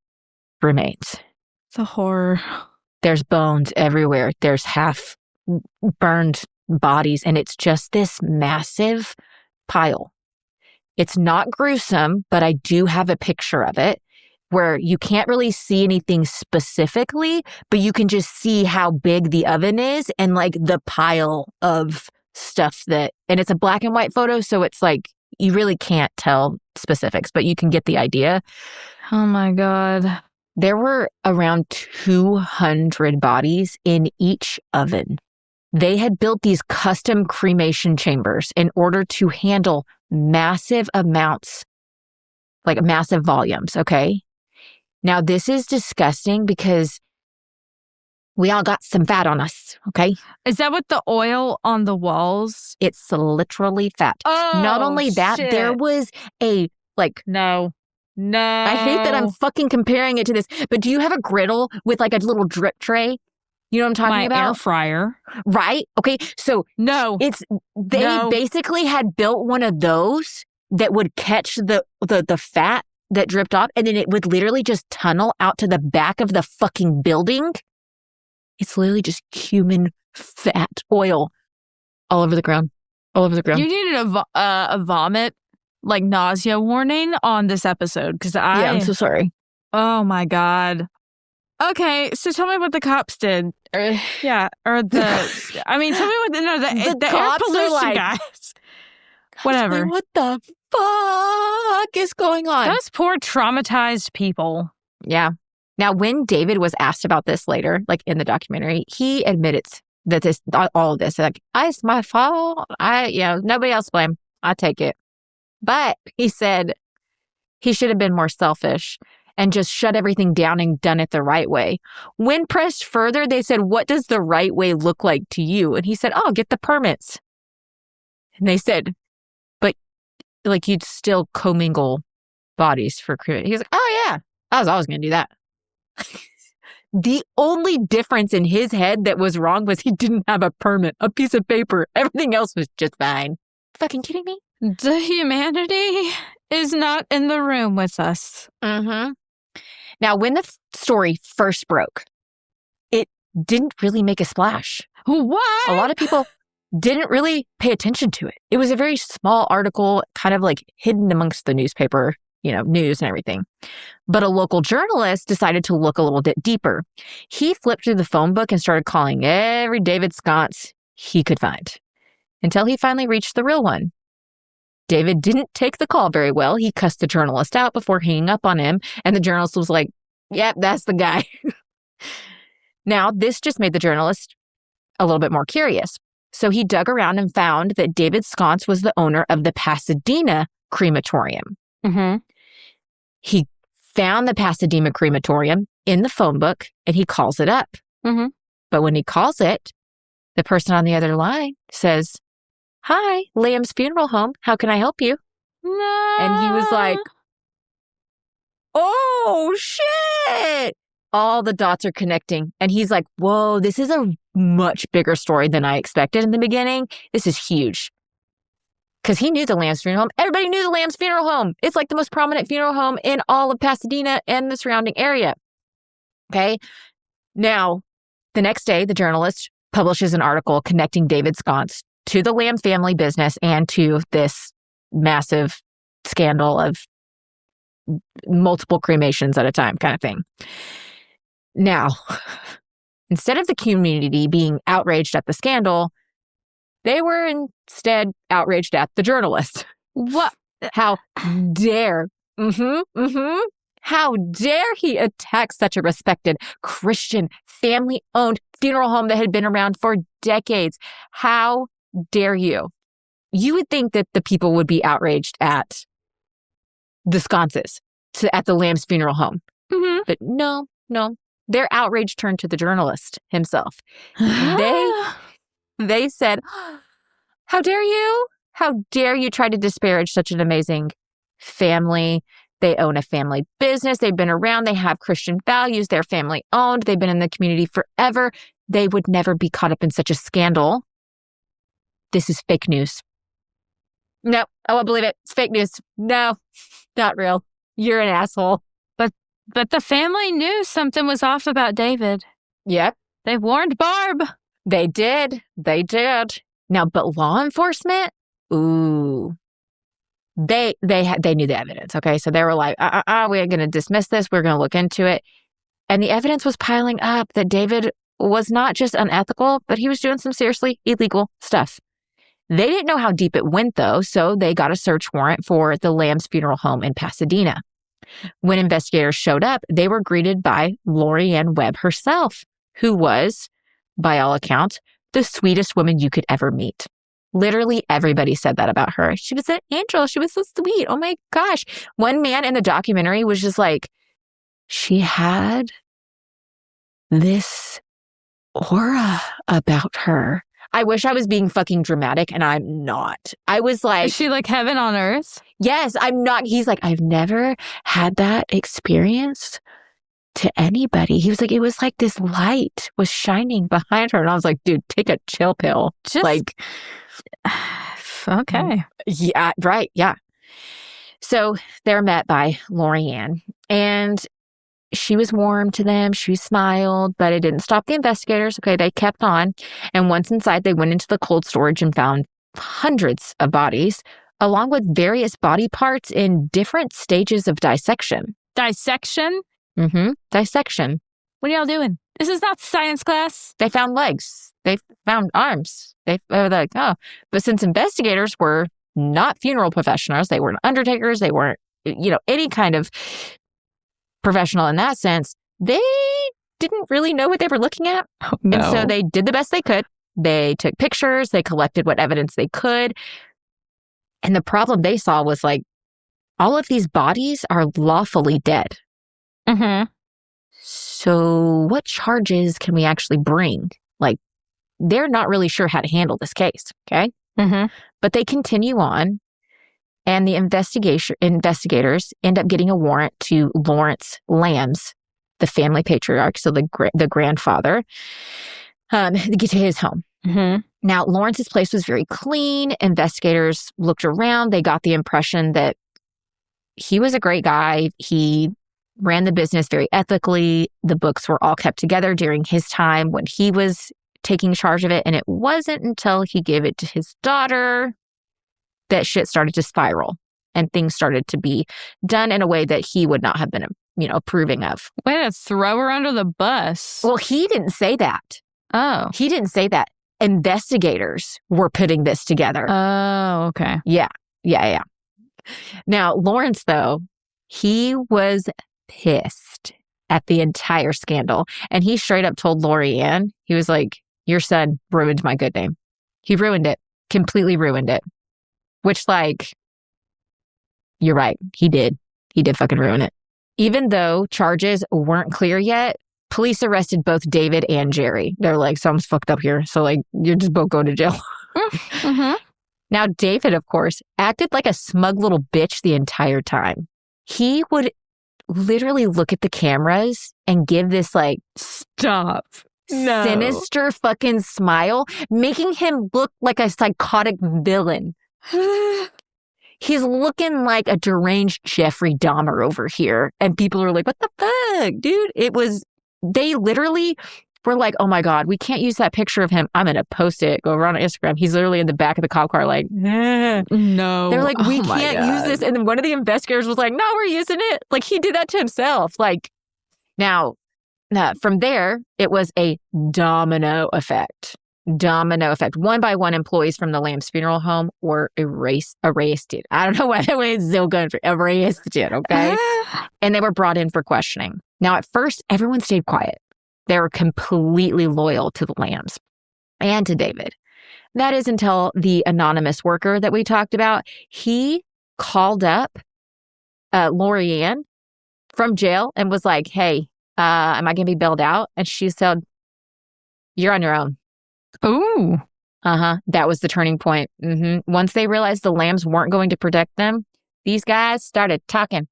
remains. It's a horror. There's bones everywhere. There's half burned bodies, and it's just this massive pile. It's not gruesome, but I do have a picture of it where you can't really see anything specifically, but you can just see how big the oven is and like the pile of stuff and it's a black and white photo, so it's like you really can't tell specifics, but you can get the idea. Oh my God. There were around 200 bodies in each oven. They had built these custom cremation chambers in order to handle massive amounts, like massive volumes, okay? Now, this is disgusting because we all got some fat on us, okay? Is that what the oil on the walls? It's literally fat. Oh, not only that, shit. there was a, like... No. I hate that I'm fucking comparing it to this, but do you have a griddle with like a little drip tray? You know what I'm talking about? My air fryer. Right? Okay, so... No. They basically had built one of those that would catch the fat that dripped off, and then it would literally just tunnel out to the back of the fucking building. It's literally just human fat oil all over the ground. all over the ground. You needed a vomit, like nausea warning on this episode because I'm so sorry. Oh my God. Okay, so tell me what the cops did. Or the. I mean, tell me what the air cops are pollution like, guys. Whatever. What the fuck is going on? Those poor traumatized people. Yeah. Now, when David was asked about this later, like in the documentary, he admitted that all of this, like, it's my fault. Nobody else blame. I take it. But he said he should have been more selfish and just shut everything down and done it the right way. When pressed further, they said, what does the right way look like to you? And he said, get the permits. And they said, but like you'd still commingle bodies for cremation. He's like, oh yeah, I was always going to do that. The only difference in his head that was wrong was he didn't have a permit, a piece of paper. Everything else was just fine. Fucking kidding me? The humanity is not in the room with us. Mm-hmm. Now, when the story first broke, it didn't really make a splash. What? A lot of people didn't really pay attention to it. It was a very small article, kind of like hidden amongst the newspaper, news and everything. But a local journalist decided to look a little bit deeper. He flipped through the phone book and started calling every David Sconce he could find until he finally reached the real one. David didn't take the call very well. He cussed the journalist out before hanging up on him, and the journalist was like, yep, that's the guy. Now, this just made the journalist a little bit more curious. So he dug around and found that David Sconce was the owner of the Pasadena crematorium. Mm-hmm. He found the Pasadena crematorium in the phone book, and he calls it up. Mm-hmm. But when he calls it, the person on the other line says, hi, Lamb's Funeral Home. How can I help you? No. And he was like, oh, shit. All the dots are connecting. And he's like, whoa, this is a much bigger story than I expected in the beginning. This is huge. Because he knew the Lamb's Funeral Home. Everybody knew the Lamb's Funeral Home. It's like the most prominent funeral home in all of Pasadena and the surrounding area. Okay. Now, the next day, the journalist publishes an article connecting David Sconce to the Lamb family business and to this massive scandal of multiple cremations at a time kind of thing. Now, instead of the community being outraged at the scandal, they were instead outraged at the journalist. What? How dare? How dare he attack such a respected Christian family-owned funeral home that had been around for decades? How dare you? You would think that the people would be outraged at the Sconces, at the Lamb's Funeral Home. Mm-hmm. But no. Their outrage turned to the journalist himself. They said, how dare you? How dare you try to disparage such an amazing family? They own a family business. They've been around. They have Christian values. They're family owned. They've been in the community forever. They would never be caught up in such a scandal. This is fake news. No, I won't believe it. It's fake news. No, not real. You're an asshole. But the family knew something was off about David. Yep. They warned Barb. They did. Now, but law enforcement, ooh, they knew the evidence. Okay, so they were like, we're going to dismiss this. We're going to look into it. And the evidence was piling up that David was not just unethical, but he was doing some seriously illegal stuff. They didn't know how deep it went, though, so they got a search warrant for the Lamb's Funeral Home in Pasadena. When investigators showed up, they were greeted by Lori Ann Webb herself, who was, by all accounts, the sweetest woman you could ever meet. Literally everybody said that about her. She was an angel. She was so sweet. Oh my gosh. One man in the documentary was just like, she had this aura about her. I wish I was being fucking dramatic, and I'm not. I was like... Is she like heaven on earth? Yes, I'm not. He's like, I've never had that experience to anybody. He was like, it was like this light was shining behind her. And I was like, dude, take a chill pill. Just... Like... Okay. Yeah, right, yeah. So they're met by Lori Ann, and she was warm to them. She smiled, but it didn't stop the investigators. Okay, they kept on. And once inside, they went into the cold storage and found hundreds of bodies, along with various body parts in different stages of dissection. Dissection? Dissection. What are y'all doing? This is not science class. They found legs. They found arms. They were like, oh. But since investigators were not funeral professionals, they weren't undertakers, they weren't, any kind of professional in that sense, they didn't really know what they were looking at. Oh, no. And so they did the best they could. They took pictures, they collected what evidence they could. And the problem they saw was like, all of these bodies are lawfully dead. So what charges can we actually bring? Like, they're not really sure how to handle this case, okay? But they continue on, and the investigators end up getting a warrant to Lawrence Lambs, the family patriarch, so the grandfather, to get to his home. Now, Lawrence's place was very clean. Investigators looked around. They got the impression that he was a great guy. He ran the business very ethically. The books were all kept together during his time when he was taking charge of it. And it wasn't until he gave it to his daughter that shit started to spiral and things started to be done in a way that he would not have been, approving of. Way to throw her under the bus. Well, he didn't say that. Oh. He didn't say that. Investigators were putting this together. Oh, okay. Yeah. Now, Lawrence, though, he was pissed at the entire scandal. And he straight up told Lori Ann, he was like, your son ruined my good name. He ruined it. Completely ruined it. Which, like, you're right. He did. He did fucking ruin it. Even though charges weren't clear yet, police arrested both David and Jerry. They're like, something's fucked up here. So, like, you're just both going to jail. Now, David, of course, acted like a smug little bitch the entire time. He would literally look at the cameras and give this, like, stop. No. Sinister fucking smile, making him look like a psychotic villain. He's looking like a deranged Jeffrey Dahmer over here. And people are like, what the fuck, dude? They literally were like, oh my God, we can't use that picture of him. I'm going to post it. Go around on Instagram. He's literally in the back of the cop car like, no. They're like, we can't use this. And then one of the investigators was like, no, we're using it. Like, he did that to himself. Like, now, from there, it was a domino effect. One by one, employees from the Lambs funeral home were erased. I don't know why that way it's so good. Erased, okay? And they were brought in for questioning. Now, at first, everyone stayed quiet. They were completely loyal to the Lambs and to David. That is until the anonymous worker that we talked about, he called up Lori Ann from jail and was like, hey, am I going to be bailed out? And she said, you're on your own. Ooh. That was the turning point. Once they realized the Lambs weren't going to protect them, these guys started talking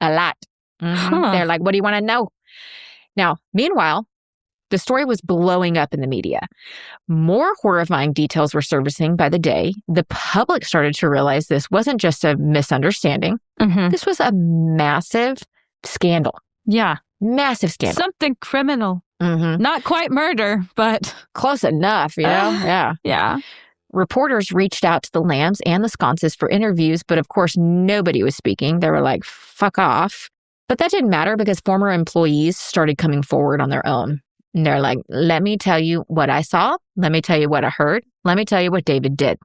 a lot. They're like, what do you want to know? Now, meanwhile, the story was blowing up in the media. More horrifying details were surfacing by the day. The public started to realize this wasn't just a misunderstanding. This was a massive scandal. Yeah. Massive scandal. Something criminal. Not quite murder, but close enough, Yeah. Yeah. Reporters reached out to the Lambs and the Sconces for interviews, but of course, nobody was speaking. They were like, fuck off. But that didn't matter because former employees started coming forward on their own. And they're like, let me tell you what I saw. Let me tell you what I heard. Let me tell you what David did.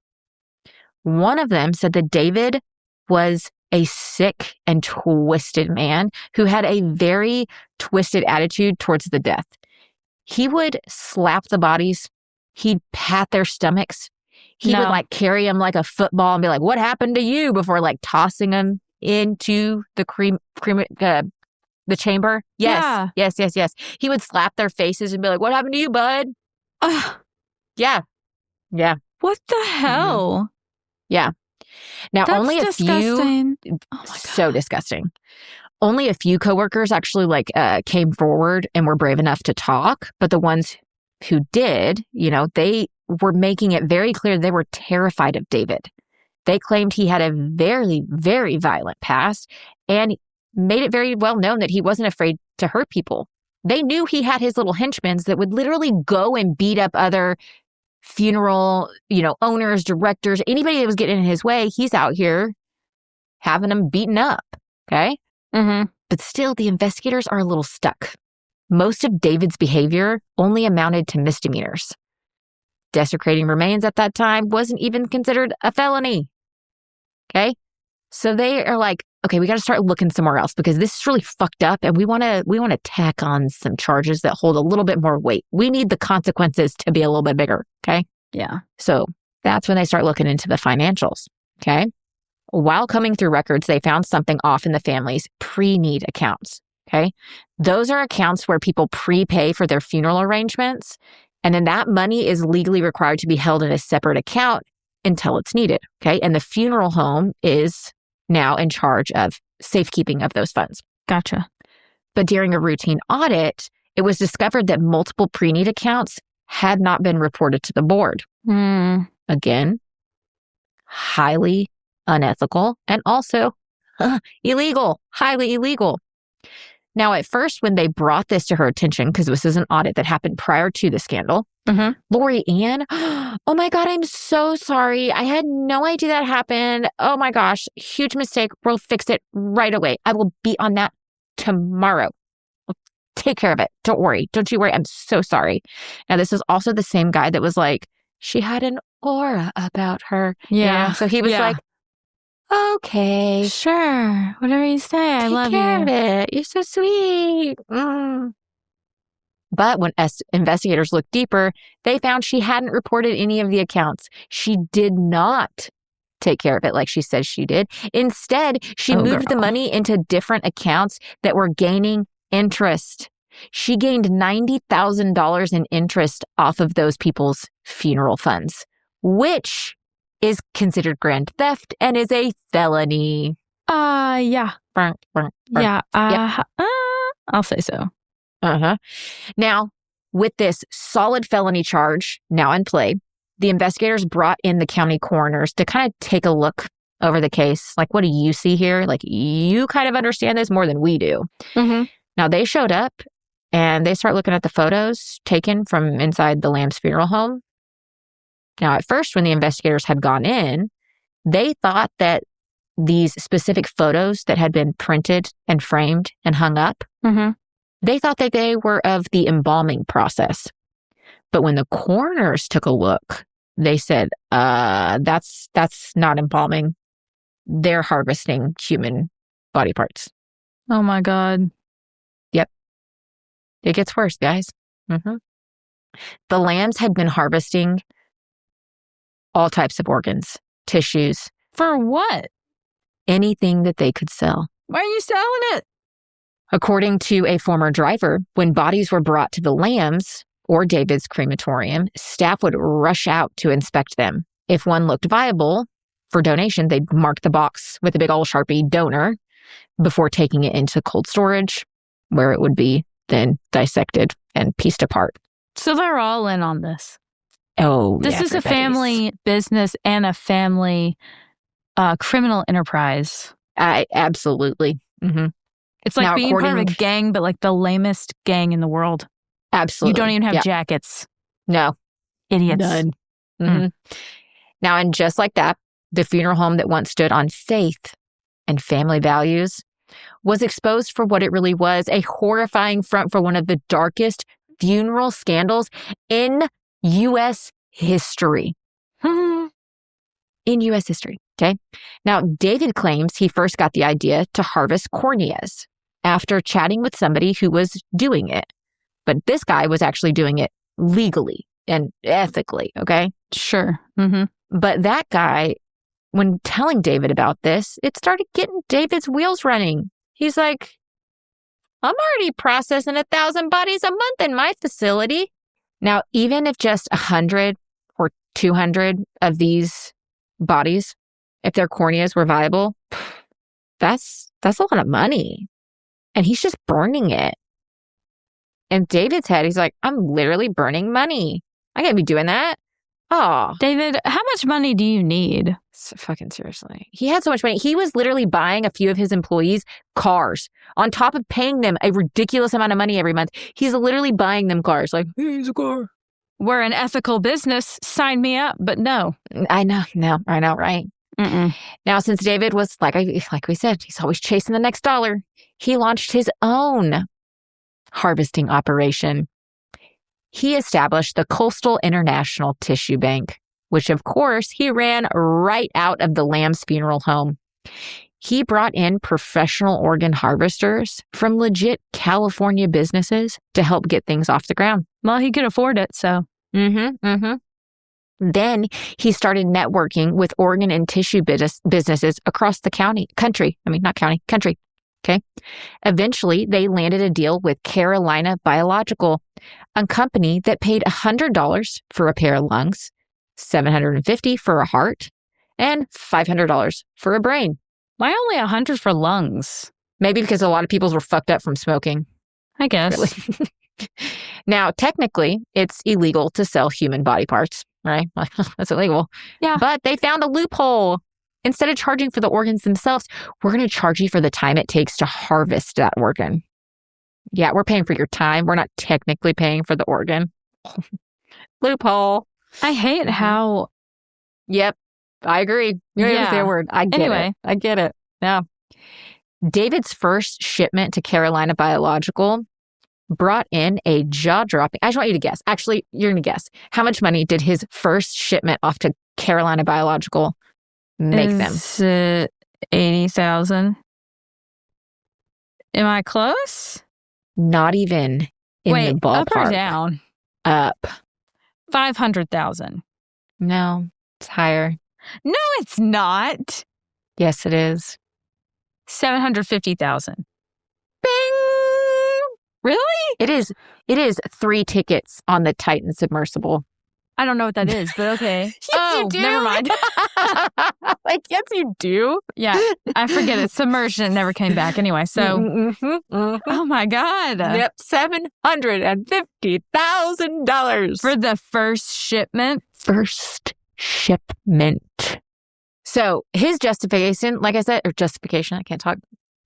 One of them said that David was a sick and twisted man who had a very twisted attitude towards the death. He would slap the bodies. He'd pat their stomachs. He would like carry them like a football and be like, what happened to you? Before like tossing them into the the chamber. Yes. He would slap their faces and be like, what happened to you, bud? Yeah. What the hell? Yeah. Now, That's only a disgusting. few, so disgusting. Only a few coworkers actually came forward and were brave enough to talk. But the ones who did, they were making it very clear they were terrified of David. They claimed he had a very, very violent past and made it very well known that he wasn't afraid to hurt people. They knew he had his little henchmen that would literally go and beat up other funeral, owners, directors, anybody that was getting in his way, he's out here having them beaten up. Okay. Mm-hmm. But still, the investigators are a little stuck. Most of David's behavior only amounted to misdemeanors. Desecrating remains at that time wasn't even considered a felony. Okay? So they are like, okay, we got to start looking somewhere else because this is really fucked up and we want to tack on some charges that hold a little bit more weight. We need the consequences to be a little bit bigger. Okay? Yeah. So that's when they start looking into the financials. Okay? While combing through records, they found something off in the family's pre-need accounts. Okay? Those are accounts where people prepay for their funeral arrangements, and then that money is legally required to be held in a separate account until it's needed. Okay? And the funeral home is now in charge of safekeeping of those funds. Gotcha. But during a routine audit, it was discovered that multiple pre-need accounts had not been reported to the board. Again, highly unethical and also illegal, highly illegal. Now, at first, when they brought this to her attention, because this is an audit that happened prior to the scandal, Lori Ann, oh my God, I'm so sorry. I had no idea that happened. Oh my gosh, huge mistake. We'll fix it right away. I will be on that tomorrow. We'll take care of it. Don't worry. Don't you worry. I'm so sorry. Now, this is also the same guy that was like, she had an aura about her. Yeah. So he was like, okay. Sure. Whatever you say. I love Take care you. of it. You're so sweet. But when investigators looked deeper, they found she hadn't reported any of the accounts. She did not take care of it like she says she did. Instead, she moved the money into different accounts that were gaining interest. She gained $90,000 in interest off of those people's funeral funds, which is considered grand theft and is a felony. Yeah. Yeah. I'll say so. Now, with this solid felony charge now in play, the investigators brought in the county coroners to kind of take a look over the case. Like, what do you see here? Like, you kind of understand this more than we do. Now, they showed up and they start looking at the photos taken from inside the Lamb's funeral home. Now, at first, when the investigators had gone in, they thought that these specific photos that had been printed and framed and hung up, they thought that they were of the embalming process. But when the coroners took a look, they said, that's not embalming. They're harvesting human body parts. Oh my God. Yep. It gets worse, guys. The Lambs had been harvesting all types of organs, tissues. For what? Anything that they could sell. Why are you selling it? According to a former driver, when bodies were brought to the Lambs or David's crematorium, staff would rush out to inspect them. If one looked viable for donation, they'd mark the box with a big old Sharpie donor before taking it into cold storage, where it would be then dissected and pieced apart. So they're all in on this. Oh, this is a family business and a family criminal enterprise. Absolutely. It's like now, being part of a gang, but like the lamest gang in the world. Absolutely. You don't even have jackets. No. Idiots. None. Now, and just like that, the funeral home that once stood on faith and family values was exposed for what it really was, a horrifying front for one of the darkest funeral scandals in U.S. history. In U.S. history, okay? Now, David claims he first got the idea to harvest corneas after chatting with somebody who was doing it. But this guy was actually doing it legally and ethically, okay? Sure. But that guy, when telling David about this, it started getting David's wheels running. He's like, I'm already processing 1,000 bodies a month in my facility. Now, even if just 100 or 200 of these bodies, if their corneas were viable, that's a lot of money. And he's just burning it. In David's head, he's like, I'm literally burning money. I can't be doing that. Oh. David, how much money do you need? Fucking seriously. He had so much money. He was literally buying a few of his employees cars on top of paying them a ridiculous amount of money every month. He's literally buying them cars. Like, here's a car. We're an ethical business. Sign me up. But no. I know, right? Mm-mm. Now, since David was, like we said, he's always chasing the next dollar, he launched his own harvesting operation. He established the Coastal International Tissue Bank, which, of course, he ran right out of the Lamb's funeral home. He brought in professional organ harvesters from legit California businesses to help get things off the ground. Well, he could afford it, so. Then he started networking with organ and tissue businesses across the country. Okay. Eventually, they landed a deal with Carolina Biological, a company that paid $100 for a pair of lungs, $750 for a heart, and $500 for a brain. Why only $100 for lungs? Maybe because a lot of people were fucked up from smoking. I guess. Really. Now, technically, it's illegal to sell human body parts, right? That's illegal. Yeah. But they found a loophole. Instead of charging for the organs themselves, we're going to charge you for the time it takes to harvest that organ. Yeah, we're paying for your time. We're not technically paying for the organ. Loophole. I hate how... Yep, I agree. You didn't say a word. I get it. Now, David's first shipment to Carolina Biological brought in a jaw-dropping... I just want you to guess. Actually, you're going to guess. How much money did his first shipment off to Carolina Biological make them? Is it $80,000? Am I close? Not even in the ballpark. Up or down? Up. 500,000. No, it's higher. No, it's not. Yes, it is. 750,000. Bing! Really? It is 3 tickets on the Titan submersible. I don't know what that is, but okay. Yes, you do. Never mind. Like, yes, you do. Yeah, I forget it. Submerged and it never came back anyway. So, oh my God. Yep, $750,000 For the first shipment? First shipment. So his justification, like I said, I can't talk.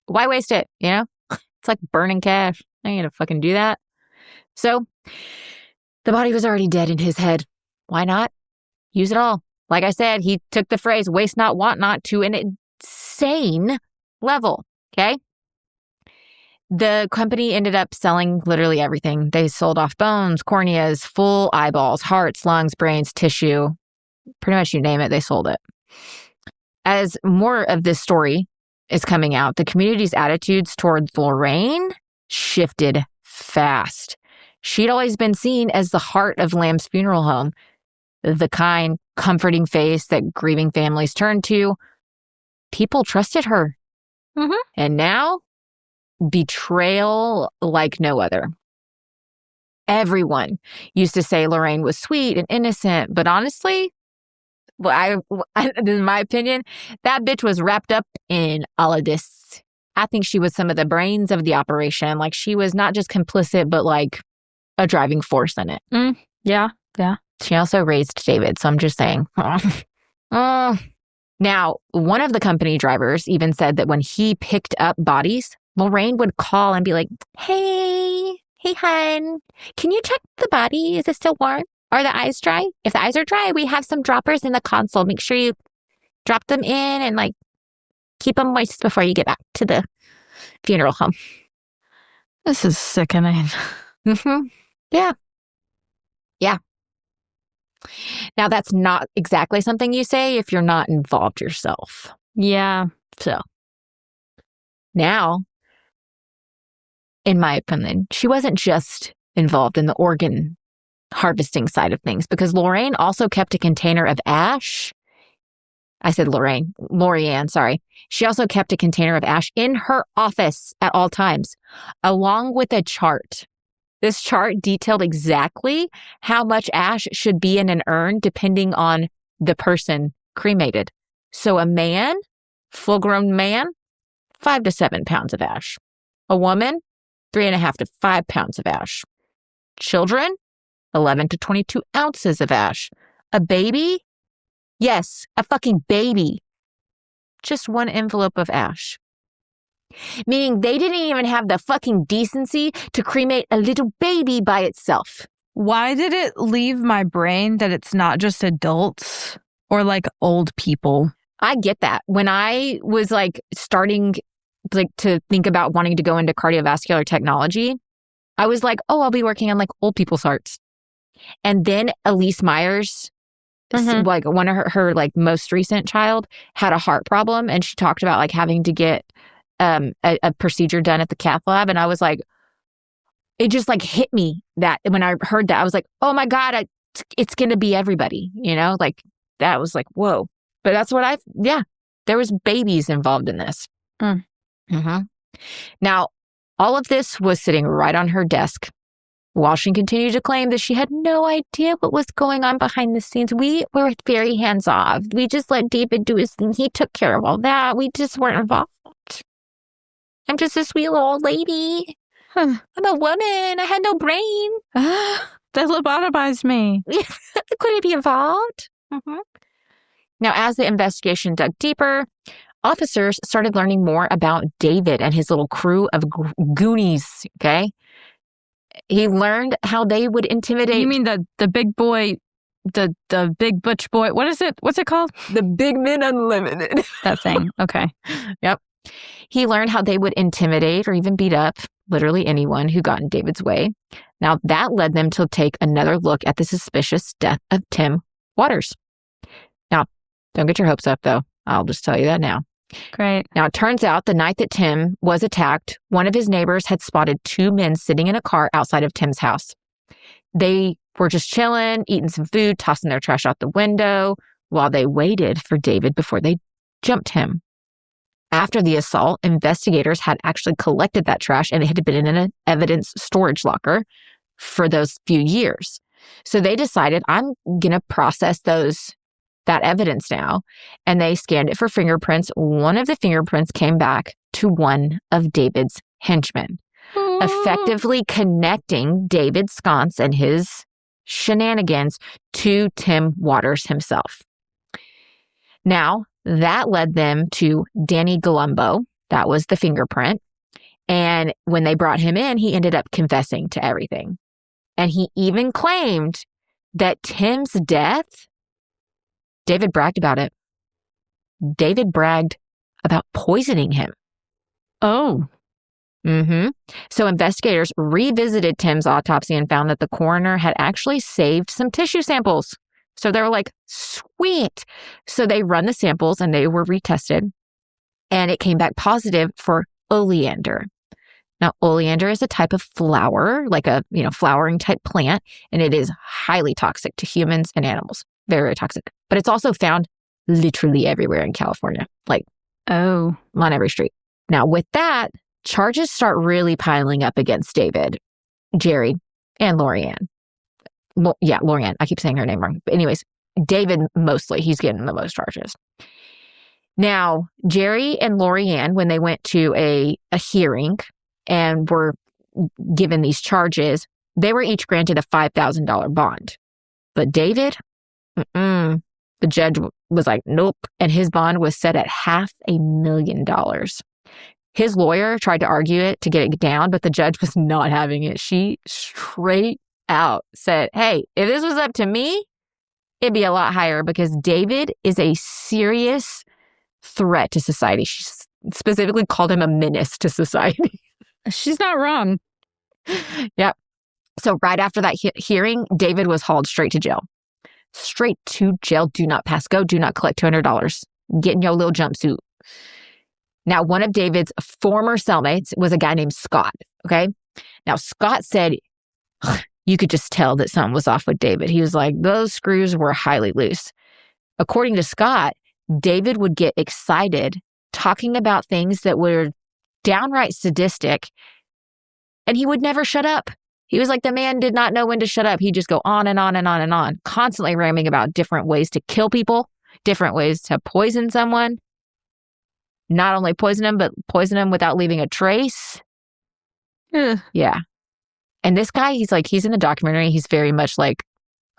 Why waste it? You know, it's like burning cash. I ain't gonna fucking do that. So the body was already dead in his head. Why not use it all? Like I said, he took the phrase waste not, want not to an insane level. Okay. The company ended up selling literally everything. They sold off bones, corneas, full eyeballs, hearts, lungs, brains, tissue. Pretty much you name it, they sold it. As more of this story is coming out, the community's attitudes towards Lorraine shifted fast. She'd always been seen as the heart of Lamb's funeral home, the kind, comforting face that grieving families turned to. People trusted her. Mm-hmm. And now, betrayal like no other. Everyone used to say Lorraine was sweet and innocent, but honestly, in my opinion, that bitch was wrapped up in all of this. I think she was some of the brains of the operation. Like, she was not just complicit, but like a driving force in it. Yeah. She also raised David, so I'm just saying. Now, one of the company drivers even said that when he picked up bodies, Lorraine would call and be like, hey, hun, can you check the body? Is it still warm? Are the eyes dry? If the eyes are dry, we have some droppers in the console. Make sure you drop them in and like keep them moist before you get back to the funeral home. This is sickening. Yeah. Now, that's not exactly something you say if you're not involved yourself. Yeah. So now, in my opinion, she wasn't just involved in the organ harvesting side of things, because Lorraine also kept a container of ash. I said Lorianne, sorry. She also kept a container of ash in her office at all times, along with a chart. This chart detailed exactly how much ash should be in an urn depending on the person cremated. So a man, full-grown man, 5 to 7 pounds of ash. A woman, 3.5 to 5 pounds of ash. Children, 11 to 22 ounces of ash. A baby? Yes, a fucking baby. Just 1 envelope of ash. Meaning they didn't even have the fucking decency to cremate a little baby by itself. why did it leave my brain that it's not just adults or like old people? I get that. When I was like starting like to think about wanting to go into cardiovascular technology, I was like, oh, I'll be working on like old people's hearts. And then Elise Myers, like one of her like most recent child had a heart problem, and she talked about like having to get a procedure done at the cath lab. And I was like, it just like hit me that when I heard that, I was like, oh my God, it's going to be everybody, you know, like that was like, whoa. But that's what there was babies involved in this. Now, all of this was sitting right on her desk while she continued to claim that she had no idea what was going on behind the scenes. We were very hands off. We just let David do his thing. He took care of all that. We just weren't involved. I'm just a sweet little old lady. I'm a woman. I had no brain. They lobotomized me. Could I be involved? Now, as the investigation dug deeper, officers started learning more about David and his little crew of goonies, okay? He learned how they would intimidate... You mean the big boy, the big butch boy, what is it? What's it called? The Big Men Unlimited. That thing, okay. Yep. He learned how they would intimidate or even beat up literally anyone who got in David's way. Now, that led them to take another look at the suspicious death of Tim Waters. Now, don't get your hopes up, though. I'll just tell you that now. Great. Now, it turns out the night that Tim was attacked, one of his neighbors had spotted two men sitting in a car outside of Tim's house. They were just chilling, eating some food, tossing their trash out the window while they waited for David before they jumped him. After the assault, investigators had actually collected that trash, and it had been in an evidence storage locker for those few years. So they decided, I'm going to process that evidence now. And they scanned it for fingerprints. One of the fingerprints came back to one of David's henchmen, effectively connecting David Sconce and his shenanigans to Tim Waters himself. Now, that led them to Danny Galumbo. That was the fingerprint. And when they brought him in, he ended up confessing to everything. And he even claimed that Tim's death, David bragged about it. David bragged about poisoning him. Oh. So investigators revisited Tim's autopsy and found that the coroner had actually saved some tissue samples. So they were like, sweet. So they run the samples and they were retested. And it came back positive for oleander. Now, oleander is a type of flower, like a flowering type plant, and it is highly toxic to humans and animals. Very, very toxic. But it's also found literally everywhere in California, like on every street. Now, with that, charges start really piling up against David, Jerry, and Lorianne. Lorianne. I keep saying her name wrong. But anyways, David mostly. He's getting the most charges. Now, Jerry and Lorianne, when they went to a hearing and were given these charges, they were each granted a $5,000 bond. But David, the judge was like, nope. And his bond was set at $500,000. His lawyer tried to argue it to get it down, but the judge was not having it. She straight out said, hey, if this was up to me, it'd be a lot higher because David is a serious threat to society. She specifically called him a menace to society. She's not wrong. Yep. So right after that hearing, David was hauled straight to jail. Straight to jail. Do not pass go. Do not collect $200. Get in your little jumpsuit. Now, one of David's former cellmates was a guy named Scott. Okay. Now, Scott said you could just tell that something was off with David. He was like, those screws were highly loose. According to Scott, David would get excited talking about things that were downright sadistic, and he would never shut up. He was like, the man did not know when to shut up. He'd just go on and on and on and on, constantly rambling about different ways to kill people, different ways to poison someone. Not only poison them, but poison them without leaving a trace. Yeah. And this guy, he's in the documentary. He's very much like,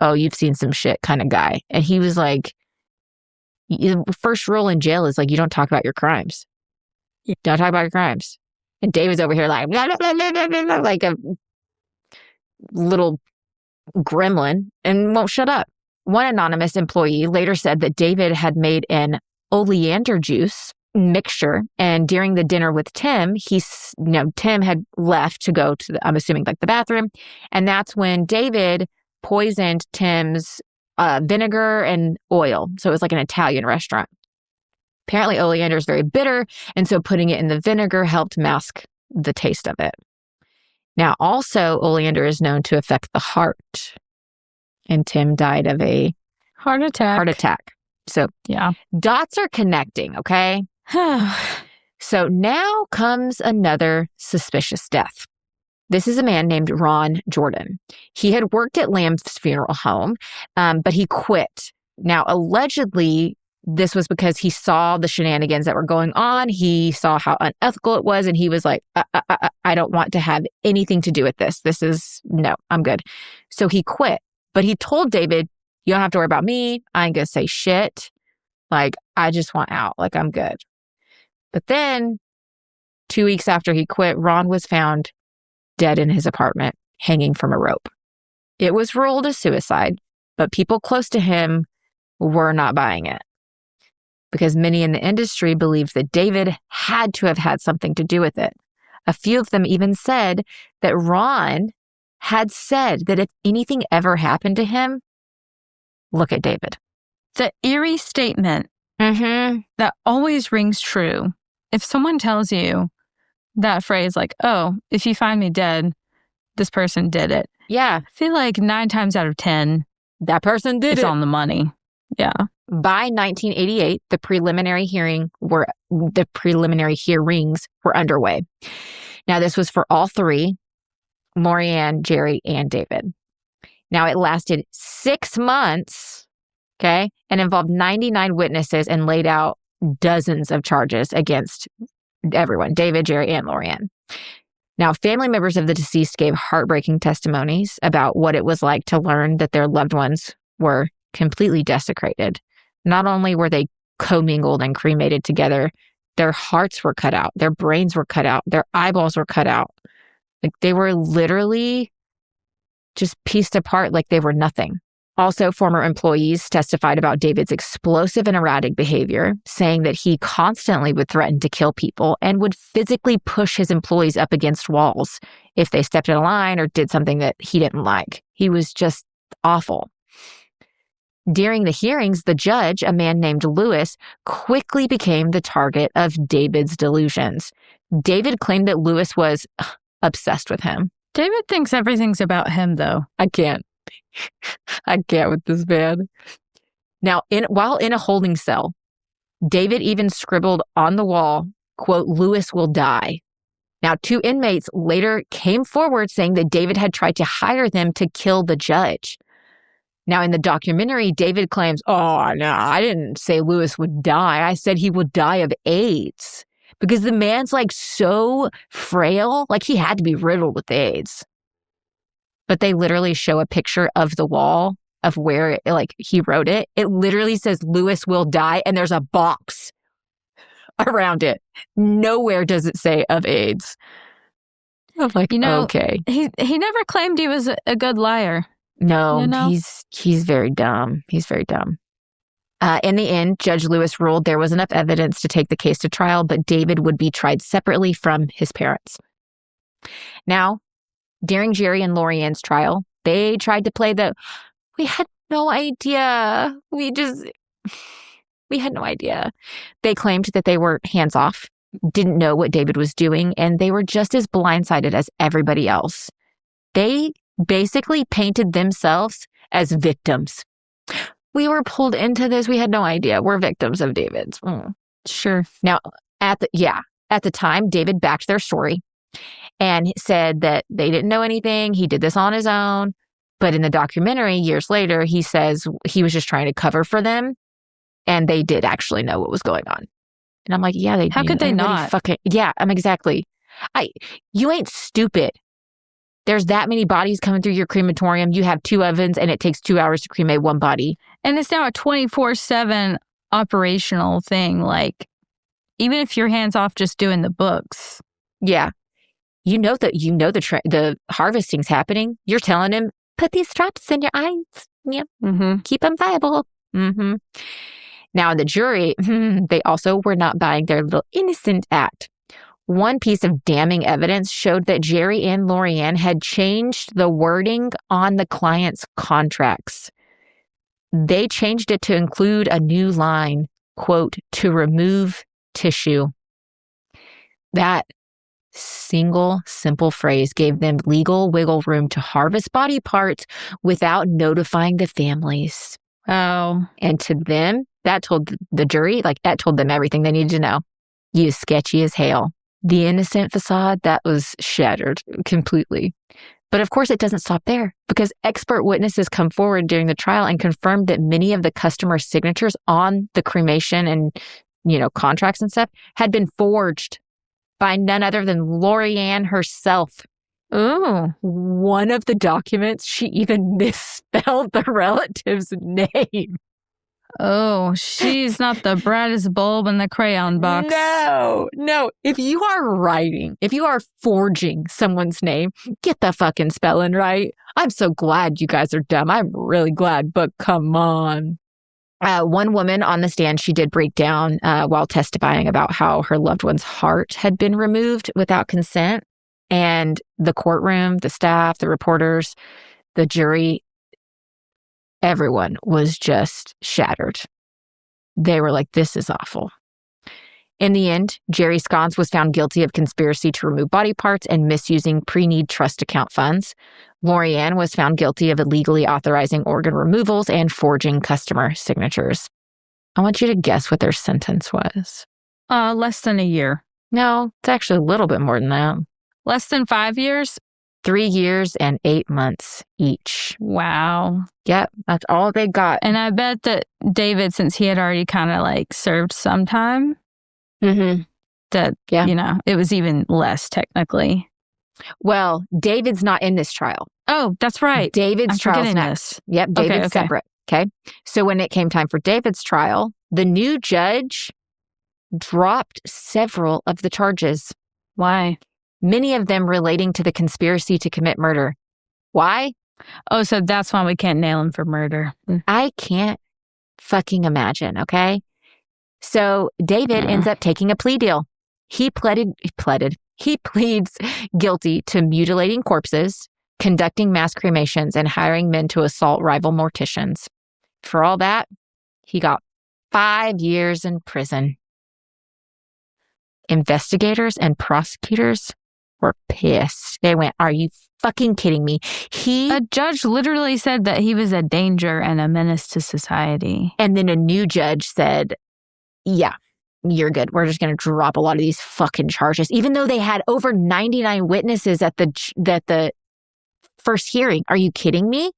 oh, you've seen some shit kind of guy. And he was like, the first rule in jail is like, you don't talk about your crimes. Yeah. Don't talk about your crimes. And David's over here like, blah, blah, blah, blah, blah, blah, like a little gremlin and won't shut up. One anonymous employee later said that David had made an oleander juice mixture, and during the dinner with Tim, Tim had left to go to I'm assuming like the bathroom, and that's when David poisoned Tim's vinegar and oil. So it was like an Italian restaurant. Apparently oleander is very bitter, and so putting it in the vinegar helped mask the taste of it. Now, also, oleander is known to affect the heart, and Tim died of a heart attack. So, yeah, dots are connecting, okay? So now comes another suspicious death. This is a man named Ron Jordan. He had worked at Lamb's funeral home, but he quit. Now, allegedly, this was because he saw the shenanigans that were going on. He saw how unethical it was, and he was like, I don't want to have anything to do with this. No, I'm good. So he quit. But he told David, you don't have to worry about me. I ain't gonna say shit. Like, I just want out. Like, I'm good. But then 2 weeks after he quit, Ron was found dead in his apartment, hanging from a rope. It was ruled a suicide, but people close to him were not buying it, because many in the industry believed that David had to have had something to do with it. A few of them even said that Ron had said that if anything ever happened to him, look at David. The eerie statement that always rings true. If someone tells you that phrase like, oh, if you find me dead, this person did it. Yeah. I feel like 9 times out of 10, that person did it. It's on the money. Yeah. By 1988, the preliminary hearings were underway. Now, this was for all three, Lorianne, Jerry, and David. Now, it lasted 6 months, okay, and involved 99 witnesses and laid out dozens of charges against everyone, David, Jerry, and Lorianne. Now, family members of the deceased gave heartbreaking testimonies about what it was like to learn that their loved ones were completely desecrated. Not only were they commingled and cremated together, their hearts were cut out, their brains were cut out, their eyeballs were cut out. Like, they were literally just pieced apart like they were nothing. Also, former employees testified about David's explosive and erratic behavior, saying that he constantly would threaten to kill people and would physically push his employees up against walls if they stepped in a line or did something that he didn't like. He was just awful. During the hearings, the judge, a man named Lewis, quickly became the target of David's delusions. David claimed that Lewis was obsessed with him. David thinks everything's about him, though. I can't with this man. Now, while in a holding cell, David even scribbled on the wall, quote, "Lewis will die." Now, 2 inmates later came forward saying that David had tried to hire them to kill the judge. Now, in the documentary, David claims, oh, no, I didn't say Lewis would die. I said he would die of AIDS. Because the man's like so frail, like he had to be riddled with AIDS. But they literally show a picture of the wall of where he wrote it. It literally says Lewis will die, and there's a box around it. Nowhere does it say of AIDS. I'm like, okay. He never claimed he was a good liar. No, he's very dumb. He's very dumb. In the end, Judge Lewis ruled there was enough evidence to take the case to trial, but David would be tried separately from his parents. Now, during Jerry and Lorianne's trial, they tried to play we had no idea. We had no idea. They claimed that they were hands-off, didn't know what David was doing, and they were just as blindsided as everybody else. They basically painted themselves as victims. We were pulled into this. We had no idea. We're victims of David's. Sure. Now, at the time, David backed their story and said that they didn't know anything. He did this on his own. But in the documentary, years later, he says he was just trying to cover for them. And they did actually know what was going on. And I'm like, yeah, they do. How could they not? Exactly. You ain't stupid. There's that many bodies coming through your crematorium. You have 2 ovens and it takes 2 hours to cremate 1 body. And it's now a 24/7 operational thing. Like, even if you're hands off just doing the books. Yeah. The harvesting's happening. You're telling him, put these drops in your eyes. Yep. Mm-hmm. Keep them viable. Mm-hmm. Now, the jury, they also were not buying their little innocent act. One piece of damning evidence showed that Jerry and Lorianne had changed the wording on the client's contracts. They changed it to include a new line, quote, to remove tissue. That single, simple phrase gave them legal wiggle room to harvest body parts without notifying the families. Oh. And to them, that told the jury, that told them everything they needed to know. You sketchy as hell. The innocent facade, that was shattered completely. But of course, it doesn't stop there, because expert witnesses come forward during the trial and confirmed that many of the customer signatures on the cremation and, contracts and stuff had been forged by none other than Lorianne herself. Ooh. One of the documents, she even misspelled the relative's name. Oh, she's not the brightest bulb in the crayon box. No. If you are forging someone's name, get the fucking spelling right. I'm so glad you guys are dumb. I'm really glad, but come on. One woman on the stand, she did break down while testifying about how her loved one's heart had been removed without consent. And the courtroom, the staff, the reporters, the jury, everyone was just shattered. They were like, this is awful. In the end, Jerry Sconce was found guilty of conspiracy to remove body parts and misusing pre-need trust account funds. Lorianne was found guilty of illegally authorizing organ removals and forging customer signatures. I want you to guess what their sentence was. Less than a year. No, it's actually a little bit more than that. Less than 5 years? 3 years and 8 months each. Wow. Yep, that's all they got. And I bet that David, since he had already kind of served some time, that, it was even less technically. Well, David's not in this trial. Oh, that's right. David's trial's next. Yep, David's separate. Okay. So when it came time for David's trial, the new judge dropped several of the charges. Why? Many of them relating to the conspiracy to commit murder. Why? Oh, so that's why we can't nail him for murder. I can't fucking imagine, okay? So David ends up taking a plea deal. He pleads guilty to mutilating corpses, conducting mass cremations, and hiring men to assault rival morticians. For all that, he got 5 years in prison. Investigators and prosecutors were pissed. They went, are you fucking kidding me? A judge literally said that he was a danger and a menace to society. And then a new judge said, yeah, you're good. We're just going to drop a lot of these fucking charges, even though they had over 99 witnesses at the first hearing. Are you kidding me?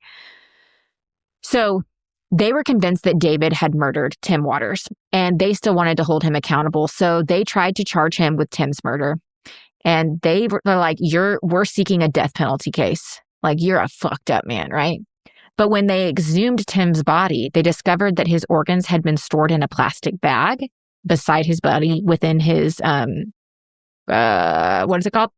So they were convinced that David had murdered Tim Waters, and they still wanted to hold him accountable. So they tried to charge him with Tim's murder. And they're like, we're seeking a death penalty case. You're a fucked up man, right? But when they exhumed Tim's body, they discovered that his organs had been stored in a plastic bag beside his body within his, what is it called?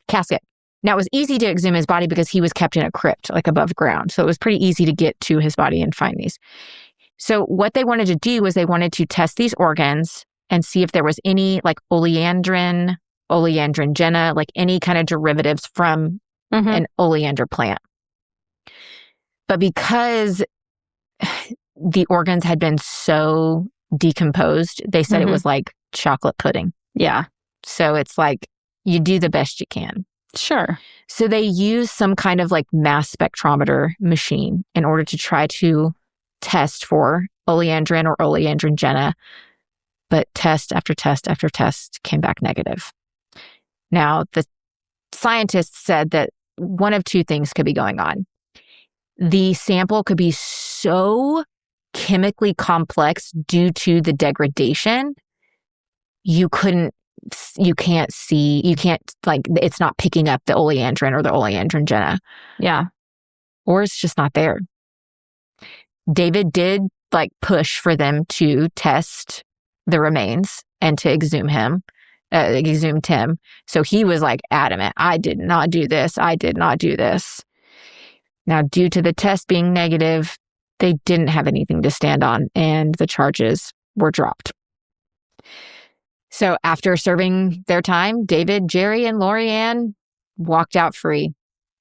Casket. Now, it was easy to exhume his body because he was kept in a crypt, above ground. So it was pretty easy to get to his body and find these. So what they wanted to do was they wanted to test these organs and see if there was any oleandrin jenna, any kind of derivatives from an oleander plant. But because the organs had been so decomposed, they said it was like chocolate pudding. Yeah. So it's you do the best you can. Sure. So they used some kind of mass spectrometer machine in order to try to test for oleandrin or oleandrin jenna. But test after test after test came back negative. Now, the scientists said that one of two things could be going on. The sample could be so chemically complex due to the degradation, it's not picking up the oleandrin or the oleandrin jenna. Yeah. Or it's just not there. David did push for them to test the remains and to exhume Tim. So he was adamant, I did not do this. Now, due to the test being negative, they didn't have anything to stand on, and the charges were dropped. So after serving their time, David, Jerry, and Lori-Ann walked out free.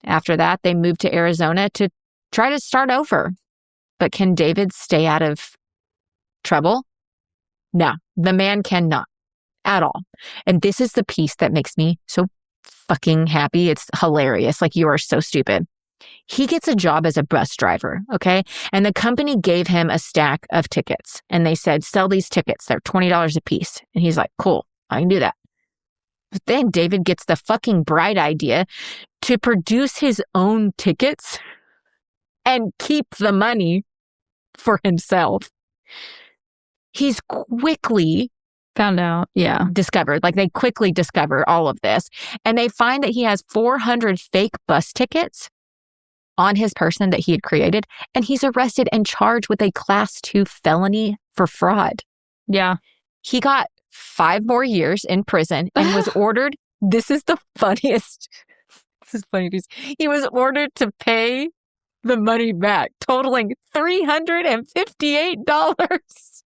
After that, they moved to Arizona to try to start over. But can David stay out of trouble? No, the man cannot at all. And this is the piece that makes me so fucking happy. It's hilarious. Like, you are so stupid. He gets a job as a bus driver, okay? And the company gave him a stack of tickets. And they said, sell these tickets. They're $20 a piece. And he's like, cool, I can do that. But then David gets the fucking bright idea to produce his own tickets and keep the money for himself. He's quickly found out. Yeah. Discovered. Like, they quickly discover all of this. And they find that he has 400 fake bus tickets on his person that he had created. And he's arrested and charged with a Class 2 felony for fraud. Yeah. He got 5 more years in prison and was ordered. This is the funniest. This is funny. He was ordered to pay the money back, totaling $358.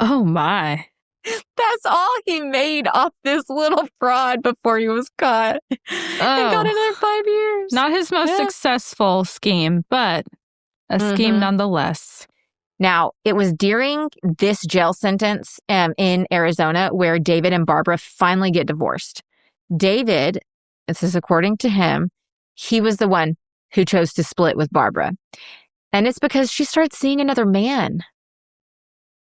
Oh my. That's all he made off this little fraud before he was caught. And got another 5 years. Not his most successful scheme, but a scheme nonetheless. Now, it was during this jail sentence in Arizona where David and Barbara finally get divorced. David, this is according to him, he was the one who chose to split with Barbara. And it's because she started seeing another man.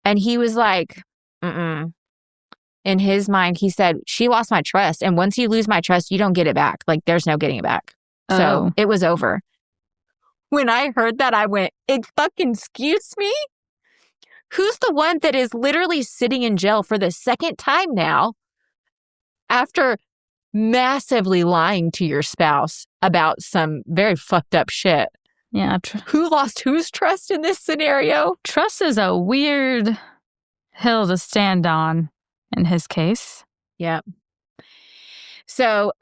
And he was like, in his mind, he said, she lost my trust. And once you lose my trust, you don't get it back. Like, there's no getting it back. So it was over. When I heard that, I went, excuse me? Who's the one that is literally sitting in jail for the second time now after massively lying to your spouse about some very fucked up shit? Yeah. Who lost whose trust in this scenario? Trust is a weird hill to stand on in his case. Yeah. So,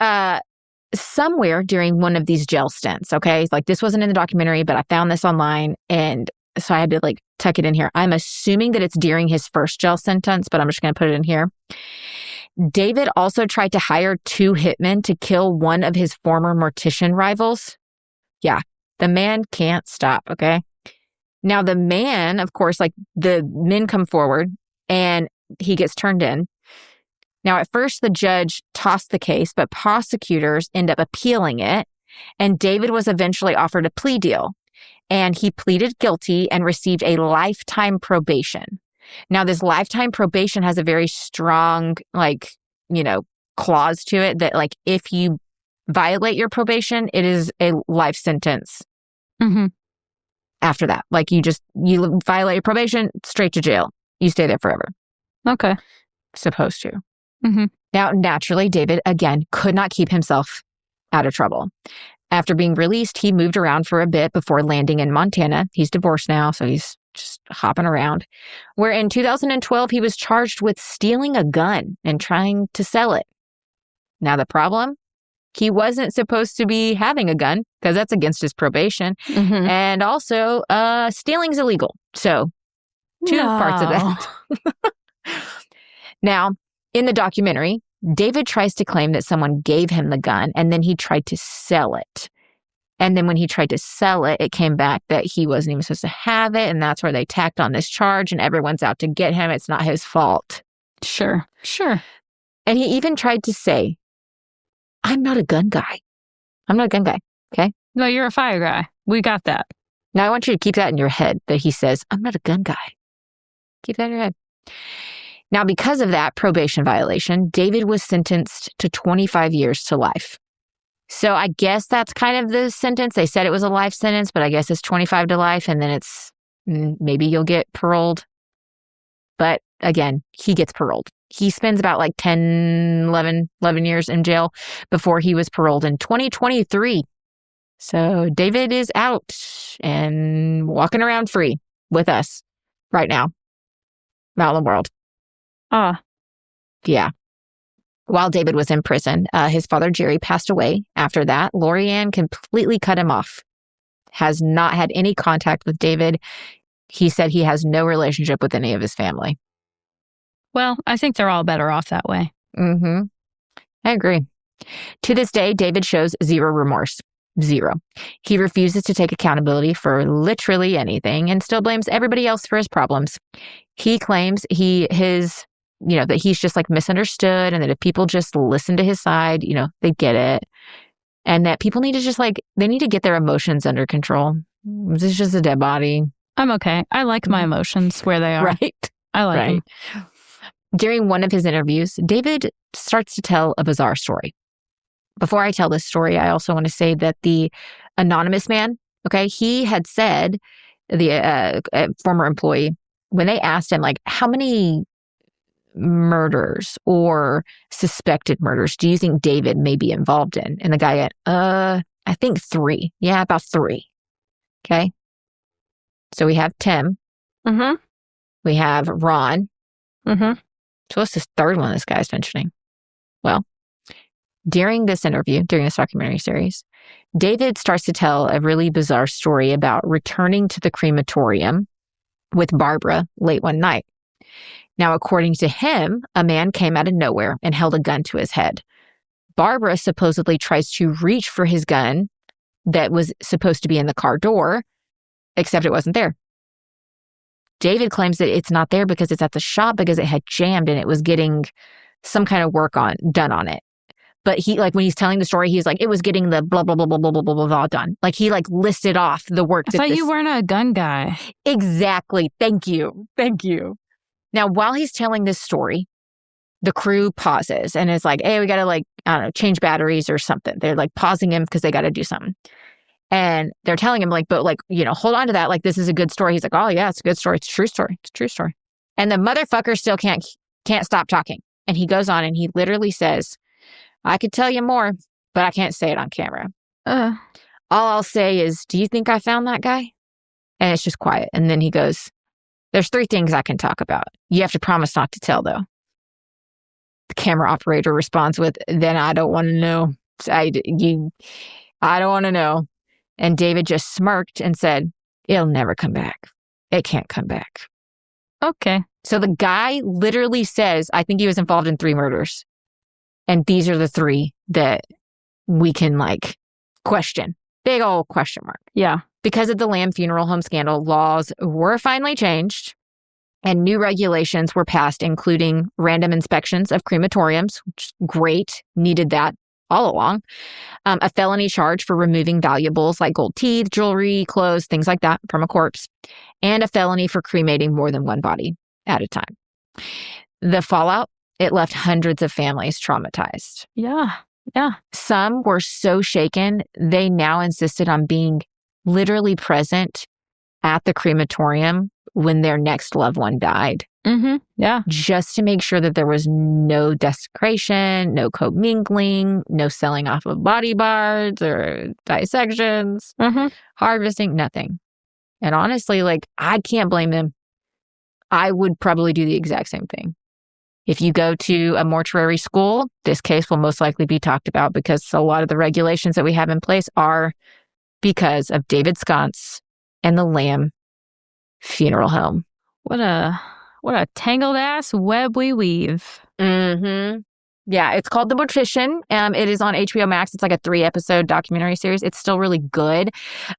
somewhere during one of these jail stints, okay, like, this wasn't in the documentary, but I found this online, and so I had to like tuck it in here. I'm assuming that it's during his first jail sentence, but I'm just going to put it in here. David also tried to hire 2 hitmen to kill one of his former Mortician rivals. Yeah, the man can't stop, okay? Now, the man, of course, like, the men come forward and he gets turned in. Now, at first, the judge tossed the case, but prosecutors end up appealing it. And David was eventually offered a plea deal. And he pleaded guilty and received a lifetime probation. Now, this lifetime probation has a very strong, like, clause to it that, like, if you violate your probation, it is a life sentence. After that, like, you violate your probation, straight to jail. You stay there forever. Okay. Supposed to. Now, naturally, David, again, could not keep himself out of trouble. After being released, he moved around for a bit before landing in Montana. He's divorced now, so he's just hopping around. Where in 2012, he was charged with stealing a gun and trying to sell it. Now, the problem? He wasn't supposed to be having a gun because that's against his probation. And also, stealing's illegal. So, 2 parts of that. Now, in the documentary, David tries to claim that someone gave him the gun and then he tried to sell it. And then when he tried to sell it, it came back that he wasn't even supposed to have it. And that's where they tacked on this charge and everyone's out to get him. It's not his fault. Sure. And he even tried to say, I'm not a gun guy. I'm not a gun guy. Okay. No, you're a fire guy. We got that. Now I want you to keep that in your head that he says, I'm not a gun guy. Keep that in your head. Now, because of that probation violation, David was sentenced to 25 years to life. So I guess that's kind of the sentence. They said it was a life sentence, but I guess it's 25 to life, and then it's maybe you'll get paroled. But again, he gets paroled. He spends about like 11 years in jail before he was paroled in 2023. So David is out and walking around free with us right now, out in the world. Yeah. While David was in prison, his father, Jerry, passed away. After that, Lori-Ann completely cut him off. has not had any contact with David. He said he has no relationship with any of his family. Well, I think they're all better off that way. Mm-hmm. I agree. To this day, David shows zero remorse. Zero. He refuses to take accountability for literally anything and still blames everybody else for his problems. He claims that he's just like misunderstood, and that if people just listen to his side, they get it. And that people need to just they need to get their emotions under control. This is just a dead body. I'm okay. I like my emotions where they are. Right. I like them. During one of his interviews, David starts to tell a bizarre story. Before I tell this story, I also want to say that the anonymous man, he had said, the former employee, when they asked him, how many murders or suspected murders do you think David may be involved in? And the guy went, I think 3. Yeah, about 3. Okay. So we have Tim. Mm-hmm. We have Ron. Mm-hmm. So what's this third one this guy's mentioning? Well, during this documentary series, David starts to tell a really bizarre story about returning to the crematorium with Barbara late one night. Now, according to him, a man came out of nowhere and held a gun to his head. Barbara supposedly tries to reach for his gun that was supposed to be in the car door, except it wasn't there. David claims that it's not there because it's at the shop because it had jammed and it was getting some kind of work done on it. But he, when he's telling the story, he's like, it was getting the blah, blah, blah, blah, blah, blah, blah, blah done. He listed off the work. I thought you weren't a gun guy. Exactly. Thank you. Now, while he's telling this story, the crew pauses and is like, hey, we got to change batteries or something. They're pausing him because they got to do something. And they're telling him hold on to that. This is a good story. He's like, oh yeah, it's a good story. It's a true story. It's a true story. And the motherfucker still can't stop talking. And he goes on and he literally says, I could tell you more, but I can't say it on camera. All I'll say is, do you think I found that guy? And it's just quiet. And then he goes, there's 3 things I can talk about. You have to promise not to tell, though. The camera operator responds with, then I don't want to know. I don't want to know. And David just smirked and said, it'll never come back. It can't come back. Okay. So the guy literally says, I think he was involved in 3 murders. And these are the 3 that we can question. Big old question mark. Yeah. Because of the Lamb Funeral Home scandal, laws were finally changed and new regulations were passed, including random inspections of crematoriums, which is great, needed that all along. A felony charge for removing valuables like gold teeth, jewelry, clothes, things like that from a corpse, and a felony for cremating more than one body at a time. The fallout, it left hundreds of families traumatized. Yeah. Yeah. Some were so shaken, they now insisted on being literally present at the crematorium when their next loved one died. Mm-hmm. Yeah. Just to make sure that there was no desecration, no commingling, no selling off of body parts or dissections, harvesting, nothing. And honestly, I can't blame them. I would probably do the exact same thing. If you go to a mortuary school, this case will most likely be talked about because a lot of the regulations that we have in place are because of David Sconce and the Lamb Funeral Home. What a tangled ass web we weave. Mm-hmm. Yeah, it's called The Mortician. It is on HBO Max. It's a 3-episode documentary series. It's still really good.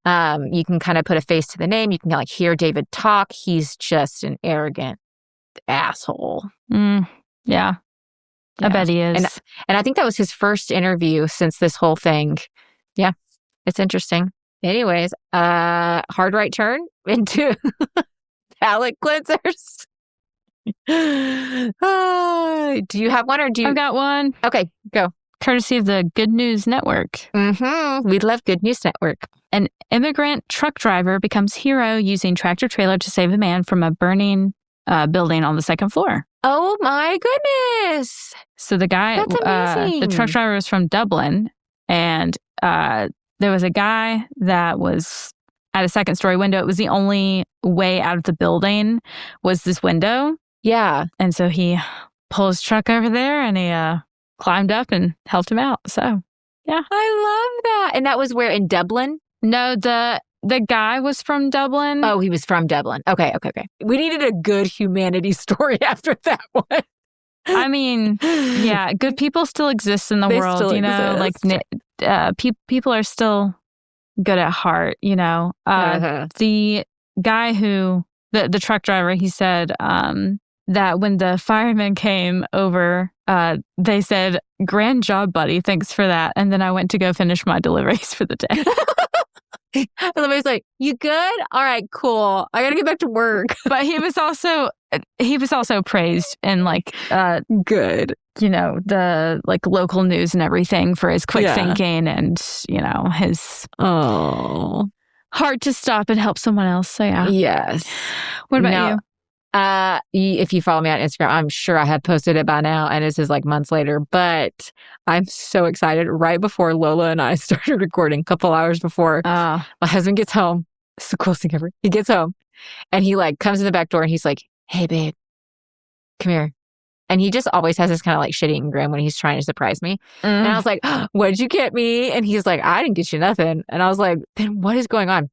You can kind of put a face to the name. You can hear David talk. He's just an arrogant asshole. Yeah. I bet he is. And I think that was his first interview since this whole thing. Yeah, it's interesting. Anyways, hard right turn into palate cleansers. Do you have one or do you? I've got one. Okay, go. Courtesy of the Good News Network. We love Good News Network. An immigrant truck driver becomes hero using tractor trailer to save a man from a burning building on the 2nd floor. Oh my goodness. So the guy, That's amazing. The truck driver was from Dublin, and there was a guy that was at a 2nd story window. It was the only way out of the building was this window. Yeah. And so he pulled his truck over there and he climbed up and helped him out. So, yeah. I love that. And that was where, in Dublin? No, the guy was from Dublin. Oh, he was from Dublin. Okay. We needed a good humanity story after that one. I mean, yeah, good people still exist in the world, still you know, exist. like people are still good at heart, you know. The guy who, the truck driver, he said that when the firemen came over, they said, "Grand job, buddy. Thanks for that." And then I went to go finish my deliveries for the day. And everybody's like, "You good? All right, cool. I gotta get back to work." But he was also praised in like Good. you know, the like local news and everything for his quick thinking and, you know, his heart to stop and help someone else. So yeah. Yes. What about you? If you follow me on Instagram, I'm sure I have posted it by now, and this is like months later, but I'm so excited. Right before Lola and I started recording, a couple hours before, my husband gets home. It's the coolest thing ever. He gets home and he like comes in the back door and he's like, "Hey babe, come here." And he just always has this kind of like shit-eating grin when he's trying to surprise me. And I was like, "What'd you get me?" And he's like, "I didn't get you nothing." And I was like, "Then what is going on?"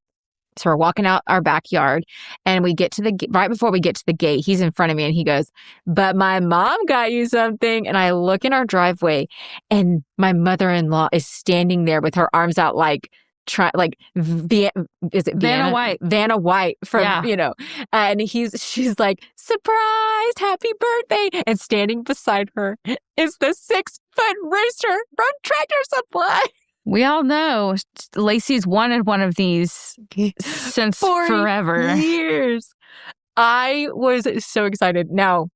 So we're walking out our backyard and we get to right before we get to the gate, he's in front of me and he goes, "But my mom got you something." And I look in our driveway and my mother-in-law is standing there with her arms out like, is it Vanna White? Vanna White from, you know, and she's like, "Surprise, happy birthday." And standing beside her is the 6-foot rooster from Tractor Supply. We all know Laci's wanted one of these since forever. Years. I was so excited. Now,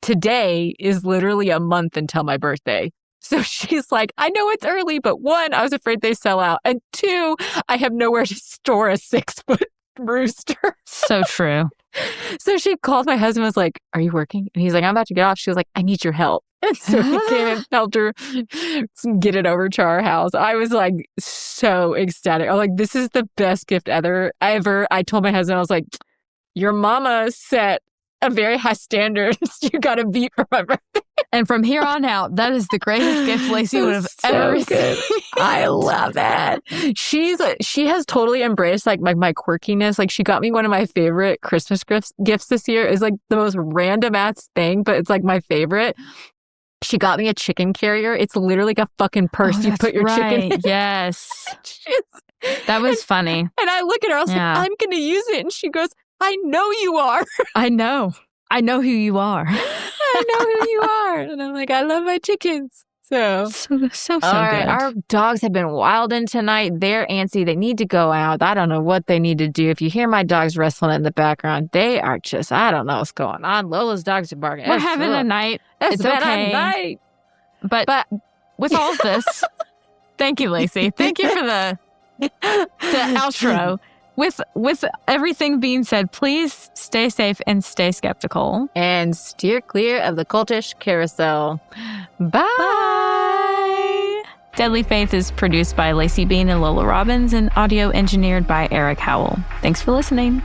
today is literally a month until my birthday. So she's like, "I know it's early, but 1, I was afraid they sell out. And 2, I have nowhere to store a 6-foot rooster." So true. So she called my husband and was like, "Are you working?" And he's like, "I'm about to get off." She was like, "I need your help." And so he came and helped her get it over to our house. I was like so ecstatic. I was like, this is the best gift ever. I told my husband, I was like, "Your mama set a very high standard. You got to beat for my birthday." And from here on out, that is the greatest gift Laci would have ever received. I love it. She has totally embraced like my quirkiness. Like she got me one of my favorite Christmas gifts this year. It's like the most random ass thing, but it's like my favorite. She got me a chicken carrier. It's literally like a fucking purse. You put your chicken in. Yes. That was funny. And I look at her, I was like, "I'm going to use it." And she goes, "I know you are." I know who you are. I know who you are. And I'm like, I love my chickens. So good. Our dogs have been wilding tonight. They're antsy. They need to go out. I don't know what they need to do. If you hear my dogs wrestling in the background, they are just, I don't know what's going on. Lola's dogs are barking. We're having a night. It's okay. Night. But with all of this, thank you, Laci. Thank you for the outro. With everything being said, please stay safe and stay skeptical. And steer clear of the cultish carousel. Bye! Deadly Faith is produced by Laci Bean and Lola Robbins and audio engineered by Eric Howell. Thanks for listening.